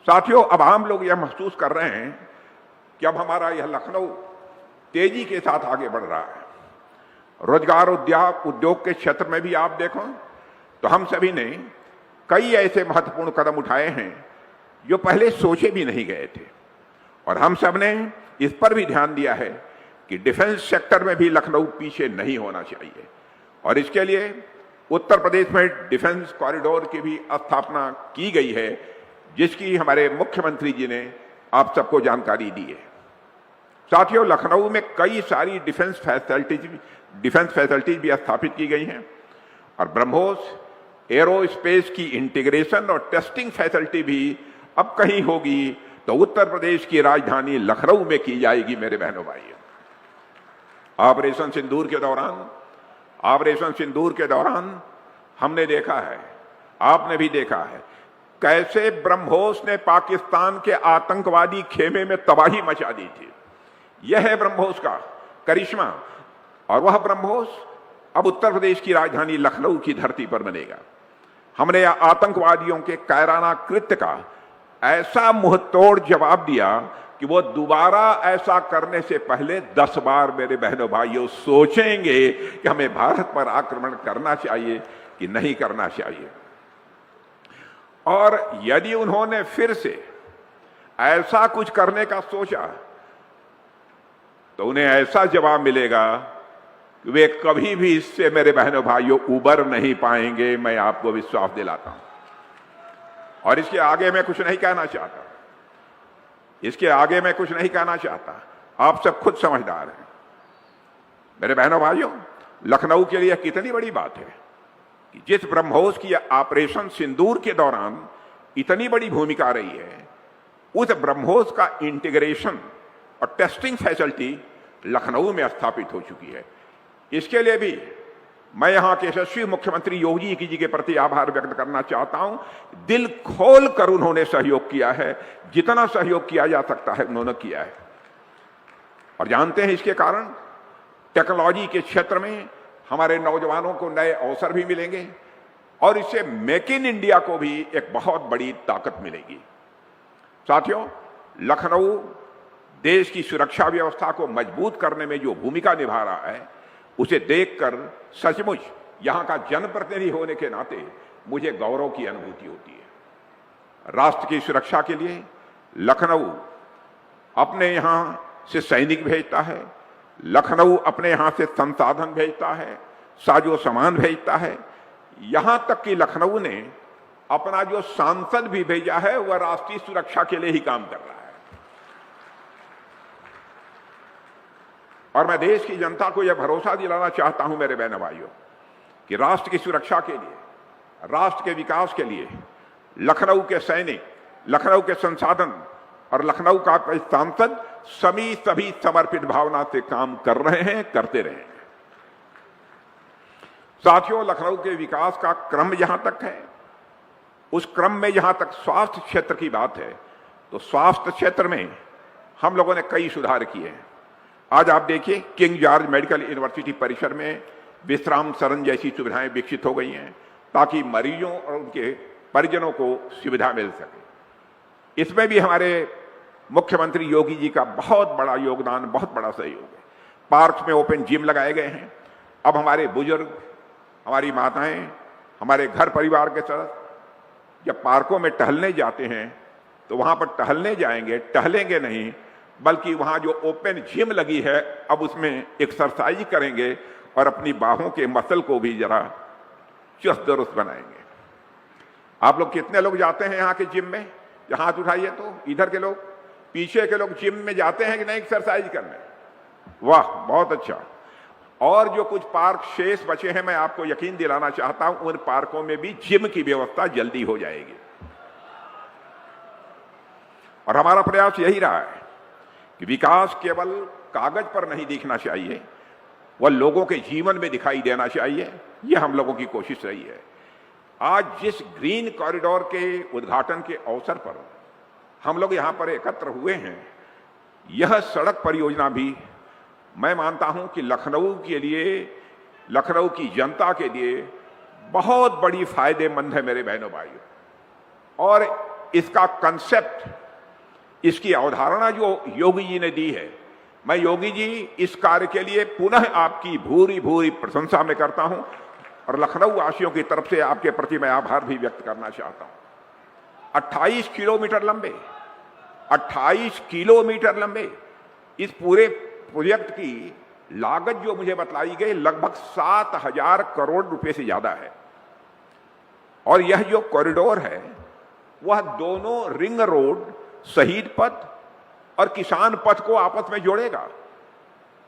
साथियों, अब आम लोग यह महसूस कर रहे हैं कि अब हमारा यह लखनऊ तेजी के साथ आगे बढ़ रहा है। रोजगार उद्योग के क्षेत्र में भी आप देखो तो हम सभी ने कई ऐसे महत्वपूर्ण कदम उठाए हैं जो पहले सोचे भी नहीं गए थे और हम सब ने इस पर भी ध्यान दिया है कि डिफेंस सेक्टर में भी लखनऊ पीछे नहीं होना चाहिए और इसके लिए उत्तर प्रदेश में डिफेंस कॉरिडोर की भी स्थापना की गई है, जिसकी हमारे मुख्यमंत्री जी ने आप सबको जानकारी दी है। साथियों, लखनऊ में कई सारी डिफेंस फैसिलिटीज भी स्थापित की गई हैं और ब्रह्मोस एरोस्पेस की इंटीग्रेशन और टेस्टिंग फैसिलिटी भी अब कहीं होगी तो उत्तर प्रदेश की राजधानी लखनऊ में की जाएगी। मेरे बहनों भाइयों, ऑपरेशन सिंदूर के दौरान हमने देखा है, आपने भी देखा है, कैसे ब्रह्मोस ने पाकिस्तान के आतंकवादी खेमे में तबाही मचा दी थी। यह है ब्रह्मोस का करिश्मा और वह ब्रह्मोस अब उत्तर प्रदेश की राजधानी लखनऊ की धरती पर बनेगा। हमने आतंकवादियों के कायराना कृत्य का ऐसा मुंहतोड़ जवाब दिया कि वो दोबारा ऐसा करने से पहले 10 बार मेरे बहनों भाइयों सोचेंगे कि हमें भारत पर आक्रमण करना चाहिए कि नहीं करना चाहिए। और यदि उन्होंने फिर से ऐसा कुछ करने का सोचा तो उन्हें ऐसा जवाब मिलेगा कि वे कभी भी इससे मेरे बहनों भाइयों उबर नहीं पाएंगे। मैं आपको विश्वास दिलाता हूं। और इसके आगे मैं कुछ नहीं कहना चाहता, इसके आगे मैं कुछ नहीं कहना चाहता। आप सब खुद समझदार हैं। मेरे बहनों भाइयों, लखनऊ के लिए कितनी बड़ी बात है कि जिस ब्रह्मोस की ऑपरेशन सिंदूर के दौरान इतनी बड़ी भूमिका रही है, उस ब्रह्मोस का इंटीग्रेशन और टेस्टिंग फैसिलिटी लखनऊ में स्थापित हो चुकी है। इसके लिए भी मैं यहां के यशस्वी मुख्यमंत्री योगी जी के प्रति आभार व्यक्त करना चाहता हूं। दिल खोल कर उन्होंने सहयोग किया है, जितना सहयोग किया जा सकता है उन्होंने किया है। और जानते हैं इसके कारण टेक्नोलॉजी के क्षेत्र में हमारे नौजवानों को नए अवसर भी मिलेंगे और इससे मेक इन इंडिया को भी एक बहुत बड़ी ताकत मिलेगी। साथियों, लखनऊ देश की सुरक्षा व्यवस्था को मजबूत करने में जो भूमिका निभा रहा है, उसे देखकर सचमुच यहां का जनप्रतिनिधि होने के नाते मुझे गौरव की अनुभूति होती है। राष्ट्र की सुरक्षा के लिए लखनऊ अपने यहां से सैनिक भेजता है, लखनऊ अपने यहां से संसाधन भेजता है, साजो सामान भेजता है। यहां तक कि लखनऊ ने अपना जो सांसद भी भेजा है वह राष्ट्रीय सुरक्षा के लिए ही काम कर रहा है। और मैं देश की जनता को यह भरोसा दिलाना चाहता हूं मेरे बहनों भाइयों कि राष्ट्र की सुरक्षा के लिए, राष्ट्र के विकास के लिए लखनऊ के सैनिक, लखनऊ के संसाधन और लखनऊ का सांसद सभी समर्पित भावना से काम कर रहे हैं, करते रहे हैं। साथियों, लखनऊ के विकास का क्रम जहां तक है, उस क्रम में जहां तक स्वास्थ्य क्षेत्र की बात है, तो स्वास्थ्य क्षेत्र में हम लोगों ने कई सुधार किए हैं। आज आप देखिए, किंग जॉर्ज मेडिकल यूनिवर्सिटी परिसर में विश्राम सदन जैसी सुविधाएं विकसित हो गई हैं ताकि मरीजों और उनके परिजनों को सुविधा मिल सके। इसमें भी हमारे मुख्यमंत्री योगी जी का बहुत बड़ा योगदान, बहुत बड़ा सहयोग है। पार्क में ओपन जिम लगाए गए हैं। अब हमारे बुजुर्ग, हमारी माताएं, हमारे घर परिवार के सदस्य जब पार्कों में टहलने जाते हैं तो वहां पर टहलने जाएंगे, टहलेंगे नहीं, बल्कि वहां जो ओपन जिम लगी है अब उसमें एक्सरसाइज करेंगे और अपनी बाहों के मसल को भी जरा चुस्त दुरुस्त बनाएंगे। आप लोग कितने लोग जाते हैं यहाँ के जिम में? हाथ उठाइए तो। इधर के लोग, पीछे के लोग जिम में जाते हैं कि नहीं एक्सरसाइज करने? वाह, बहुत अच्छा। और जो कुछ पार्क शेष बचे हैं, मैं आपको यकीन दिलाना चाहता हूं उन पार्कों में भी जिम की व्यवस्था जल्दी हो जाएगी। और हमारा प्रयास यही रहा है कि विकास केवल कागज पर नहीं दिखना चाहिए, वह लोगों के जीवन में दिखाई देना चाहिए। यह हम लोगों की कोशिश रही है। आज जिस ग्रीन कॉरिडोर के उद्घाटन के अवसर पर हम लोग यहां पर एकत्र हुए हैं, यह सड़क परियोजना भी मैं मानता हूं कि लखनऊ के लिए, लखनऊ की जनता के लिए बहुत बड़ी फायदेमंद है मेरे बहनों भाइयों। और इसका कंसेप्ट, इसकी अवधारणा जो योगी जी ने दी है, मैं योगी जी इस कार्य के लिए पुनः आपकी भूरी भूरी प्रशंसा में करता हूं और लखनऊ वासियों की तरफ से आपके प्रति मैं आभार भी व्यक्त करना चाहता हूं। 28 किलोमीटर लंबे, 28 किलोमीटर लंबे इस पूरे प्रोजेक्ट की लागत जो मुझे बतलाई गई लगभग 7,000 करोड़ रुपए से ज्यादा है। और यह जो कॉरिडोर है वह दोनों रिंग रोड, शहीद पथ और किसान पथ को आपस में जोड़ेगा।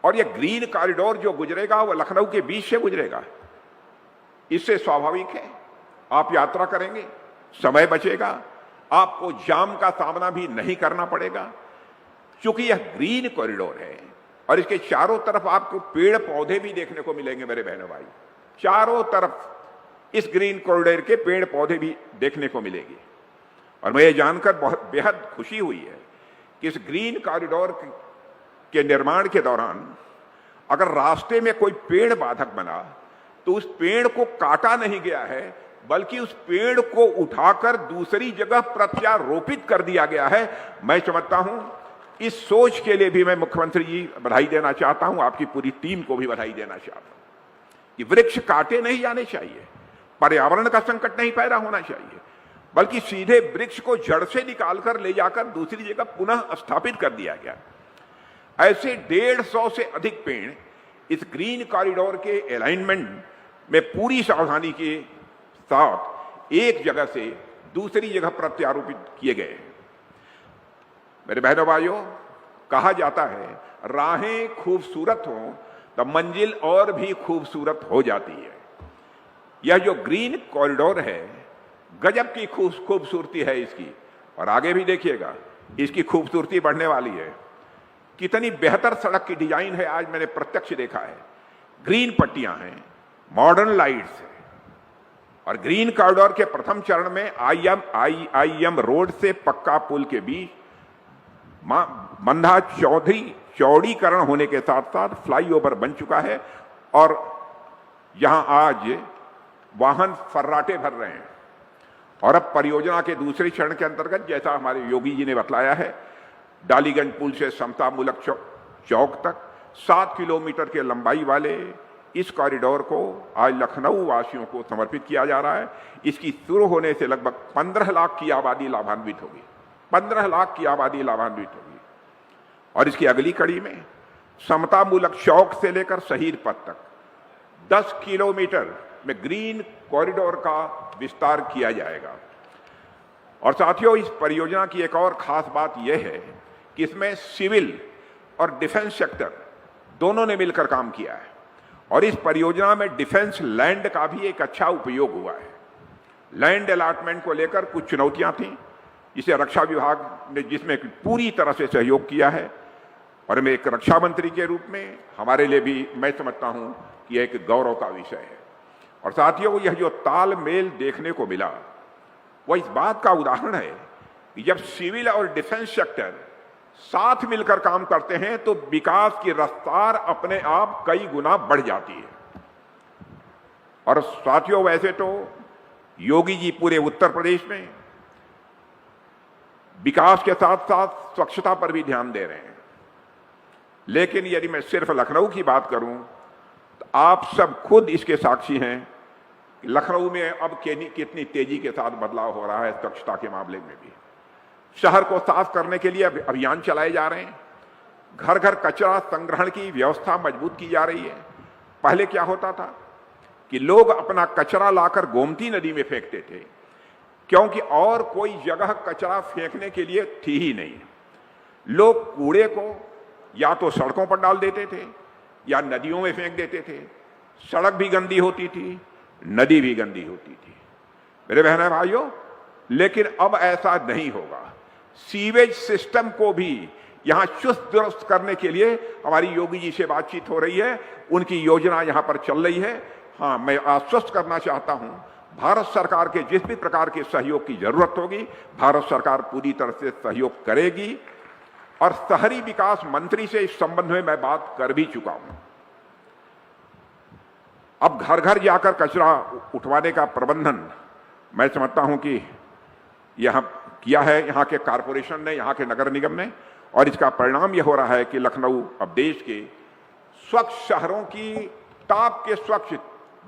और यह ग्रीन कॉरिडोर जो गुजरेगा वह लखनऊ के बीच से गुजरेगा। इससे स्वाभाविक है आप यात्रा करेंगे, समय बचेगा, आपको जाम का सामना भी नहीं करना पड़ेगा। क्योंकि यह ग्रीन कॉरिडोर है और इसके चारों तरफ आपको पेड़ पौधे भी देखने को मिलेंगे मेरे बहनों भाई। चारों तरफ इस ग्रीन कॉरिडोर के पेड़ पौधे भी देखने को मिलेगी। और मैं ये जानकर बहुत बेहद खुशी हुई है कि इस ग्रीन कॉरिडोर के निर्माण के दौरान अगर रास्ते में कोई पेड़ बाधक बना तो उस पेड़ को काटा नहीं गया है, बल्कि उस पेड़ को उठाकर दूसरी जगह प्रत्यारोपित कर दिया गया है। मैं समझता हूं इस सोच के लिए भी मैं मुख्यमंत्री जी बधाई देना चाहता हूं, आपकी पूरी टीम को भी बधाई देना चाहता हूं कि वृक्ष काटे नहीं जाने चाहिए, पर्यावरण का संकट नहीं पैदा होना चाहिए, बल्कि सीधे वृक्ष को जड़ से निकालकर ले जाकर दूसरी जगह पुनः स्थापित कर दिया गया। ऐसे 150 से अधिक पेड़ इस ग्रीन कॉरिडोर के अलाइनमेंट में पूरी सावधानी के साथ एक जगह से दूसरी जगह प्रत्यारोपित किए गए हैं। मेरे बहनों भाइयों, कहा जाता है राहें खूबसूरत हों तो मंजिल और भी खूबसूरत हो जाती है। यह जो ग्रीन कॉरिडोर है, गजब की खूबसूरती है इसकी, और आगे भी देखिएगा इसकी खूबसूरती बढ़ने वाली है। कितनी बेहतर सड़क की डिजाइन है, आज मैंने प्रत्यक्ष देखा है। ग्रीन पट्टियां हैं, मॉडर्न लाइट्स है, और ग्रीन कॉरिडोर के प्रथम चरण में आईएम रोड से पक्का पुल के बीच मंधा चौड़ीकरण होने के साथ साथ फ्लाईओवर बन चुका है, और यहां आज वाहन फर्राटे भर रहे हैं। और अब परियोजना के दूसरे चरण के अंतर्गत, जैसा हमारे योगी जी ने बतलाया है, डालीगंज पुल से समतामूलक चौक तक 7 किलोमीटर के लंबाई वाले इस कॉरिडोर को आज लखनऊ वासियों को समर्पित किया जा रहा है। इसकी शुरू होने से लगभग 15 लाख की आबादी लाभान्वित होगी, 15 लाख की आबादी लाभान्वित होगी। और इसकी अगली कड़ी में समतामूलक चौक से लेकर शहीद पथ तक 10 किलोमीटर में ग्रीन कॉरिडोर का विस्तार किया जाएगा। और साथियों, इस परियोजना की एक और खास बात यह है कि इसमें सिविल और डिफेंस सेक्टर दोनों ने मिलकर काम किया है, और इस परियोजना में डिफेंस लैंड का भी एक अच्छा उपयोग हुआ है। लैंड अलॉटमेंट को लेकर कुछ चुनौतियां थीं, जिसे रक्षा विभाग ने जिसमें पूरी तरह से सहयोग किया है, और मैं एक रक्षा मंत्री के रूप में हमारे लिए भी मैं समझता हूं कि यह एक गौरव का विषय है। और साथियों, यह जो तालमेल देखने को मिला वह इस बात का उदाहरण है कि जब सिविल और डिफेंस सेक्टर साथ मिलकर काम करते हैं तो विकास की रफ्तार अपने आप कई गुना बढ़ जाती है। और साथियों, वैसे तो योगी जी पूरे उत्तर प्रदेश में विकास के साथ साथ स्वच्छता पर भी ध्यान दे रहे हैं, लेकिन यदि मैं सिर्फ लखनऊ की बात करूं तो आप सब खुद इसके साक्षी हैं कि लखनऊ में अब कितनी तेजी के साथ बदलाव हो रहा है स्वच्छता के मामले में भी। शहर को साफ करने के लिए अभियान चलाए जा रहे हैं, घर घर कचरा संग्रहण की व्यवस्था मजबूत की जा रही है। पहले क्या होता था कि लोग अपना कचरा लाकर गोमती नदी में फेंकते थे, क्योंकि और कोई जगह कचरा फेंकने के लिए थी ही नहीं। लोग कूड़े को या तो सड़कों पर डाल देते थे या नदियों में फेंक देते थे। सड़क भी गंदी होती थी, नदी भी गंदी होती थी। मेरे बहन भाइयों, लेकिन अब ऐसा नहीं होगा। सीवेज सिस्टम को भी यहां चुस्त दुरुस्त करने के लिए हमारी योगी जी से बातचीत हो रही है, उनकी योजना यहां पर चल रही है। हाँ, मैं आश्वस्त करना चाहता हूं, भारत सरकार के जिस भी प्रकार के सहयोग की जरूरत होगी, भारत सरकार पूरी तरह से सहयोग करेगी। और शहरी विकास मंत्री से इस संबंध में मैं बात कर भी चुका हूं। अब घर घर जाकर कचरा उठवाने का प्रबंधन मैं समझता हूं कि यहां किया है यहाँ के कारपोरेशन ने, यहाँ के नगर निगम ने, और इसका परिणाम यह हो रहा है कि लखनऊ अब देश के स्वच्छ शहरों की टॉप के स्वच्छ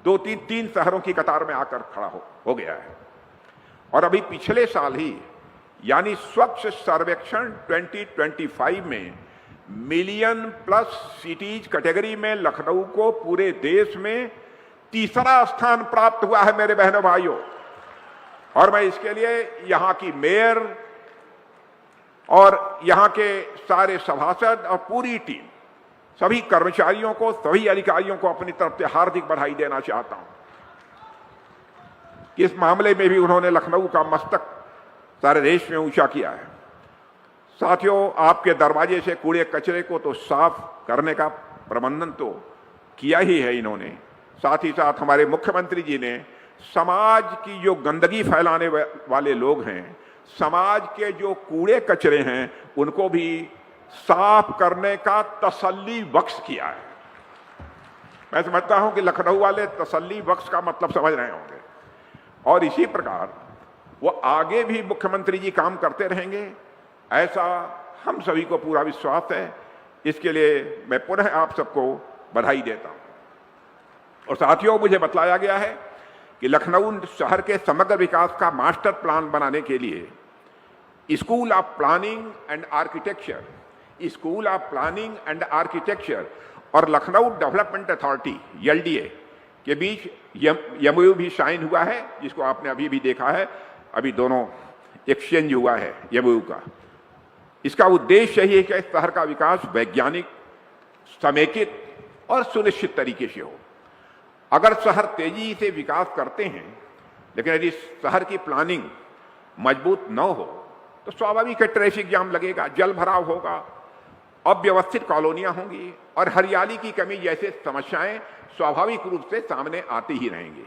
2-3 शहरों की कतार में आकर खड़ा हो गया है। और अभी पिछले साल ही यानी स्वच्छ सर्वेक्षण 2025 में मिलियन प्लस सिटीज कैटेगरी में लखनऊ को पूरे देश में तीसरा स्थान प्राप्त हुआ है मेरे बहनों भाइयों। और मैं इसके लिए यहां की मेयर और यहां के सारे सभासद और पूरी टीम, सभी कर्मचारियों को, सभी अधिकारियों को अपनी तरफ से हार्दिक बधाई देना चाहता हूं। इस मामले में भी उन्होंने लखनऊ का मस्तक सारे देश में ऊंचा किया है। साथियों, आपके दरवाजे से कूड़े कचरे को तो साफ करने का प्रबंधन तो किया ही है इन्होंने, साथ ही साथ हमारे मुख्यमंत्री जी ने समाज की जो गंदगी फैलाने वाले लोग हैं, समाज के जो कूड़े कचरे हैं, उनको भी साफ करने का तसल्ली बख्श किया है। मैं समझता हूं कि लखनऊ वाले तसल्ली बख्श का मतलब समझ रहे होंगे, और इसी प्रकार वो आगे भी मुख्यमंत्री जी काम करते रहेंगे, ऐसा हम सभी को पूरा विश्वास है। इसके लिए मैं पुनः आप सबको बधाई देता हूं। और साथियों, मुझे बतलाया गया है कि लखनऊ शहर के समग्र विकास का मास्टर प्लान बनाने के लिए school of planning and architecture और लखनऊ डेवलपमेंट अथॉरिटी LDA के बीच MOU भी साइन हुआ है, जिसको आपने अभी भी देखा है। अभी दोनों एक्सचेंज हुआ है एमओयू का। इसका उद्देश्य यही है कि इस शहर का विकास वैज्ञानिक, समेकित और सुनिश्चित तरीके से हो। अगर शहर तेजी से विकास करते हैं, लेकिन यदि शहर की प्लानिंग मजबूत न हो तो स्वाभाविक है ट्रैफिक जाम लगेगा, जल भराव होगा, अव्यवस्थित कॉलोनियां होंगी और हरियाली की कमी जैसे समस्याएं स्वाभाविक रूप से सामने आती ही रहेंगे।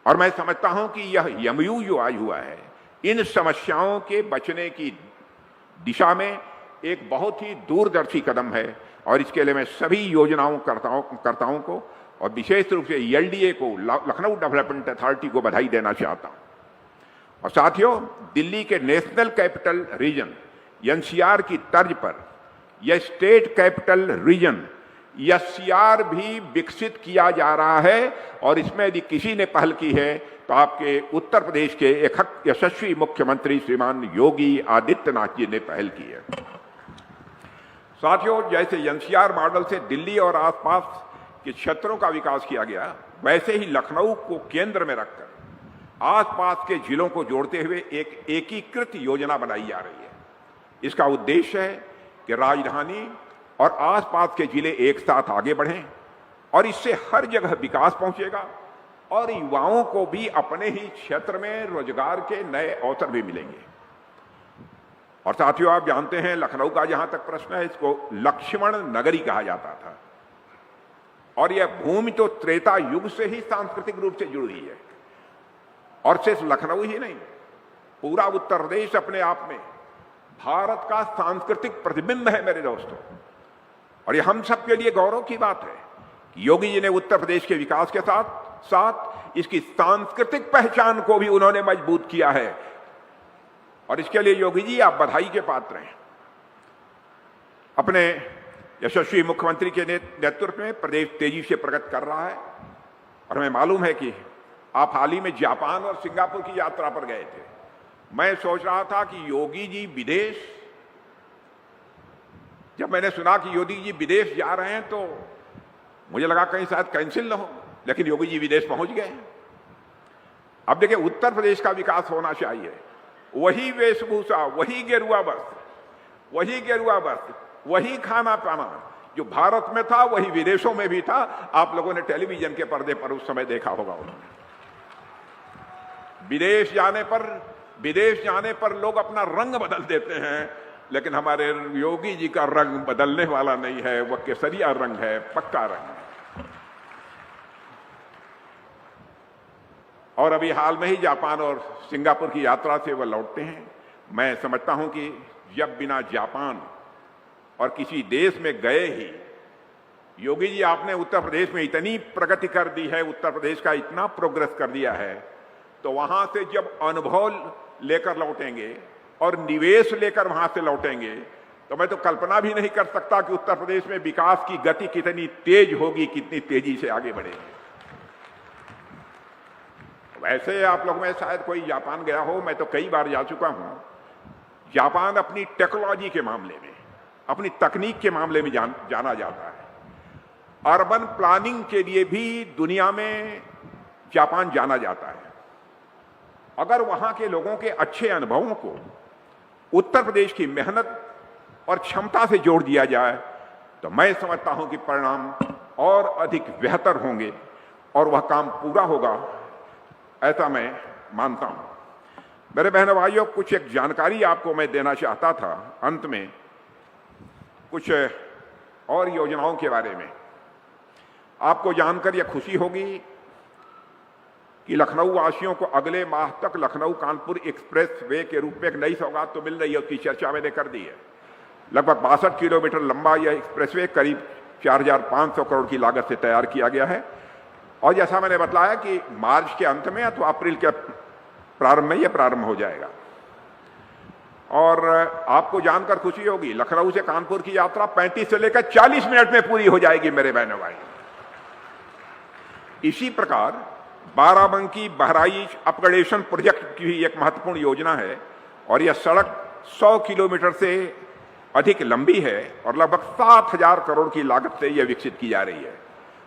और मैं समझता हूं कि यह एमओयू जो आज हुआ है, इन समस्याओं के बचने की दिशा में एक बहुत ही दूरदर्शी कदम है और इसके लिए मैं सभी कर्ताओं को और विशेष रूप से एलडीए को, लखनऊ डेवलपमेंट अथॉरिटी को बधाई देना चाहता हूं। और साथियों, दिल्ली के नेशनल कैपिटल रीजन एनसीआर की तर्ज पर यह स्टेट कैपिटल रीजन एससीआर भी विकसित किया जा रहा है और इसमें यदि किसी ने पहल की है तो आपके उत्तर प्रदेश के एक यशस्वी मुख्यमंत्री श्रीमान योगी आदित्यनाथ जी ने पहल की है। साथियों, जैसे एनसीआर मॉडल से दिल्ली और आसपास के क्षेत्रों का विकास किया गया, वैसे ही लखनऊ को केंद्र में रखकर आसपास के जिलों को जोड़ते हुए एक एकीकृत योजना बनाई जा रही है। इसका उद्देश्य है कि राजधानी और आसपास के जिले एक साथ आगे बढ़ें और इससे हर जगह विकास पहुंचेगा और युवाओं को भी अपने ही क्षेत्र में रोजगार के नए अवसर भी मिलेंगे। और साथियों, आप जानते हैं लखनऊ का जहां तक प्रश्न है, इसको लक्ष्मण नगरी कहा जाता था और यह भूमि तो त्रेता युग से ही सांस्कृतिक रूप से जुड़ी हुई है। और सिर्फ लखनऊ ही नहीं, पूरा उत्तर प्रदेश अपने आप में भारत का सांस्कृतिक प्रतिबिंब है मेरे दोस्तों। और ये हम सब के लिए गौरव की बात है कि योगी जी ने उत्तर प्रदेश के विकास के साथ साथ इसकी सांस्कृतिक पहचान को भी उन्होंने मजबूत किया है और इसके लिए योगी जी आप बधाई के पात्र हैं। अपने यशस्वी मुख्यमंत्री के नेतृत्व में प्रदेश तेजी से प्रगति कर रहा है और हमें मालूम है कि आप हाल ही में जापान और सिंगापुर की यात्रा पर गए थे। मैं सोच रहा था कि योगी जी विदेश, जब मैंने सुना कि योगी जी विदेश जा रहे हैं तो मुझे लगा कहीं शायद कैंसिल न हो, लेकिन योगी जी विदेश पहुंच गए। अब देखिए, उत्तर प्रदेश का विकास होना चाहिए, वही वेशभूषा, वही गेरुआ बस, वही खाना पाना जो भारत में था वही विदेशों में भी था। आप लोगों ने टेलीविजन के पर्दे पर उस समय देखा होगा। विदेश जाने पर लोग अपना रंग बदल देते हैं, लेकिन हमारे योगी जी का रंग बदलने वाला नहीं है, वह केसरिया रंग है, पक्का रंग है। और अभी हाल में ही जापान और सिंगापुर की यात्रा से वह लौटते हैं। मैं समझता हूं कि जब बिना जापान और किसी देश में गए ही योगी जी आपने उत्तर प्रदेश में इतनी प्रगति कर दी है, उत्तर प्रदेश का इतना प्रोग्रेस कर दिया है, तो वहां से जब अनुभव लेकर लौटेंगे और निवेश लेकर वहां से लौटेंगे तो मैं तो कल्पना भी नहीं कर सकता कि उत्तर प्रदेश में विकास की गति कितनी तेज होगी, कितनी तेजी से आगे बढ़ेगी। वैसे आप लोग में शायद कोई जापान गया हो, मैं तो कई बार जा चुका हूं। जापान अपनी टेक्नोलॉजी के मामले में, अपनी तकनीक के मामले में जाना जाता है। अर्बन प्लानिंग के लिए भी दुनिया में जापान जाना जाता है। अगर वहां के लोगों के अच्छे अनुभवों को उत्तर प्रदेश की मेहनत और क्षमता से जोड़ दिया जाए तो मैं समझता हूं कि परिणाम और अधिक बेहतर होंगे और वह काम पूरा होगा, ऐसा मैं मानता हूं। मेरे बहनों भाइयों, कुछ एक जानकारी आपको मैं देना चाहता था अंत में, कुछ और योजनाओं के बारे में। आपको जानकर यह खुशी होगी कि लखनऊ वासियों को अगले माह तक लखनऊ कानपुर एक्सप्रेस वे के रूप में एक नई सौगात तो मिल रही है, उसकी चर्चा मैंने कर दी है। लगभग 62 किलोमीटर लंबा यह एक्सप्रेसवे करीब 4,500 करोड़ की लागत से तैयार किया गया है और जैसा मैंने बताया कि मार्च के अंत में अथवा अप्रैल के प्रारंभ में यह प्रारंभ हो जाएगा। और आपको जानकर खुशी होगी, लखनऊ से कानपुर की यात्रा 35 से लेकर 40 मिनट में पूरी हो जाएगी मेरे बहनों भाई। इसी प्रकार बाराबंकी बहराइच अपग्रेडेशन प्रोजेक्ट की भी एक महत्वपूर्ण योजना है और यह सड़क 100 किलोमीटर से अधिक लंबी है और लगभग 7,000 करोड़ की लागत से यह विकसित की जा रही है।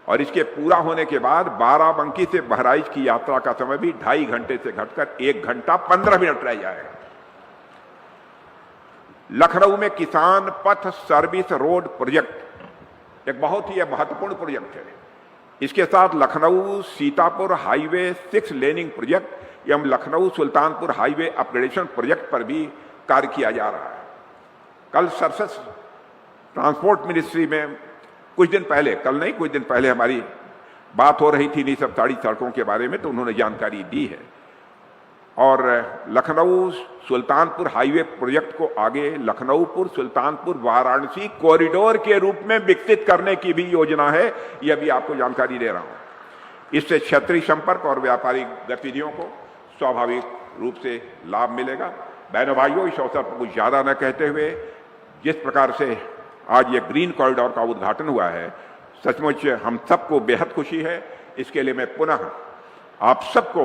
और इसके पूरा होने के बाद बाराबंकी से बहराइच की यात्रा का समय भी 2.5 घंटे से घटकर 1 घंटा 15 मिनट रह जाएगा। लखनऊ में किसान पथ सर्विस रोड प्रोजेक्ट एक बहुत ही महत्वपूर्ण प्रोजेक्ट है। इसके साथ Lucknow Sitapur highway 6 laning project एवं Lucknow Sultanpur highway upgradation project पर भी कार्य किया जा रहा है। कल सरफेस ट्रांसपोर्ट मिनिस्ट्री में कुछ दिन पहले हमारी बात हो रही थी इन्हीं सब सारी सड़कों के बारे में, तो उन्होंने जानकारी दी है। और लखनऊ सुल्तानपुर हाईवे प्रोजेक्ट को आगे लखनऊपुर सुल्तानपुर वाराणसी कॉरिडोर के रूप में विकसित करने की भी योजना है, यह भी आपको जानकारी दे रहा हूं। इससे क्षेत्रीय संपर्क और व्यापारिक गतिविधियों को स्वाभाविक रूप से लाभ मिलेगा। बहनों भाइयों, इस अवसर पर कुछ ज्यादा न कहते हुए, जिस प्रकार से आज ये ग्रीन कॉरिडोर का उद्घाटन हुआ है, सचमुच हम सबको बेहद खुशी है। इसके लिए मैं पुनः आप सबको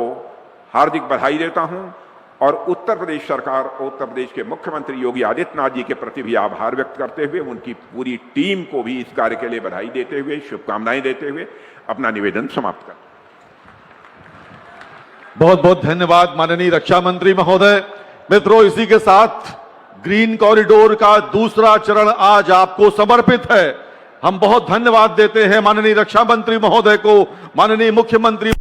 हार्दिक बधाई देता हूं और उत्तर प्रदेश सरकार और उत्तर प्रदेश के मुख्यमंत्री योगी आदित्यनाथ जी के प्रति भी आभार व्यक्त करते हुए, उनकी पूरी टीम को भी इस कार्य के लिए बधाई देते हुए, शुभकामनाएं देते हुए अपना निवेदन समाप्त कर। बहुत बहुत धन्यवाद माननीय रक्षा मंत्री महोदय। मित्रों, इसी के साथ ग्रीन कॉरिडोर का दूसरा चरण आज आपको समर्पित है। हम बहुत धन्यवाद देते हैं माननीय रक्षा मंत्री महोदय को, माननीय मुख्यमंत्री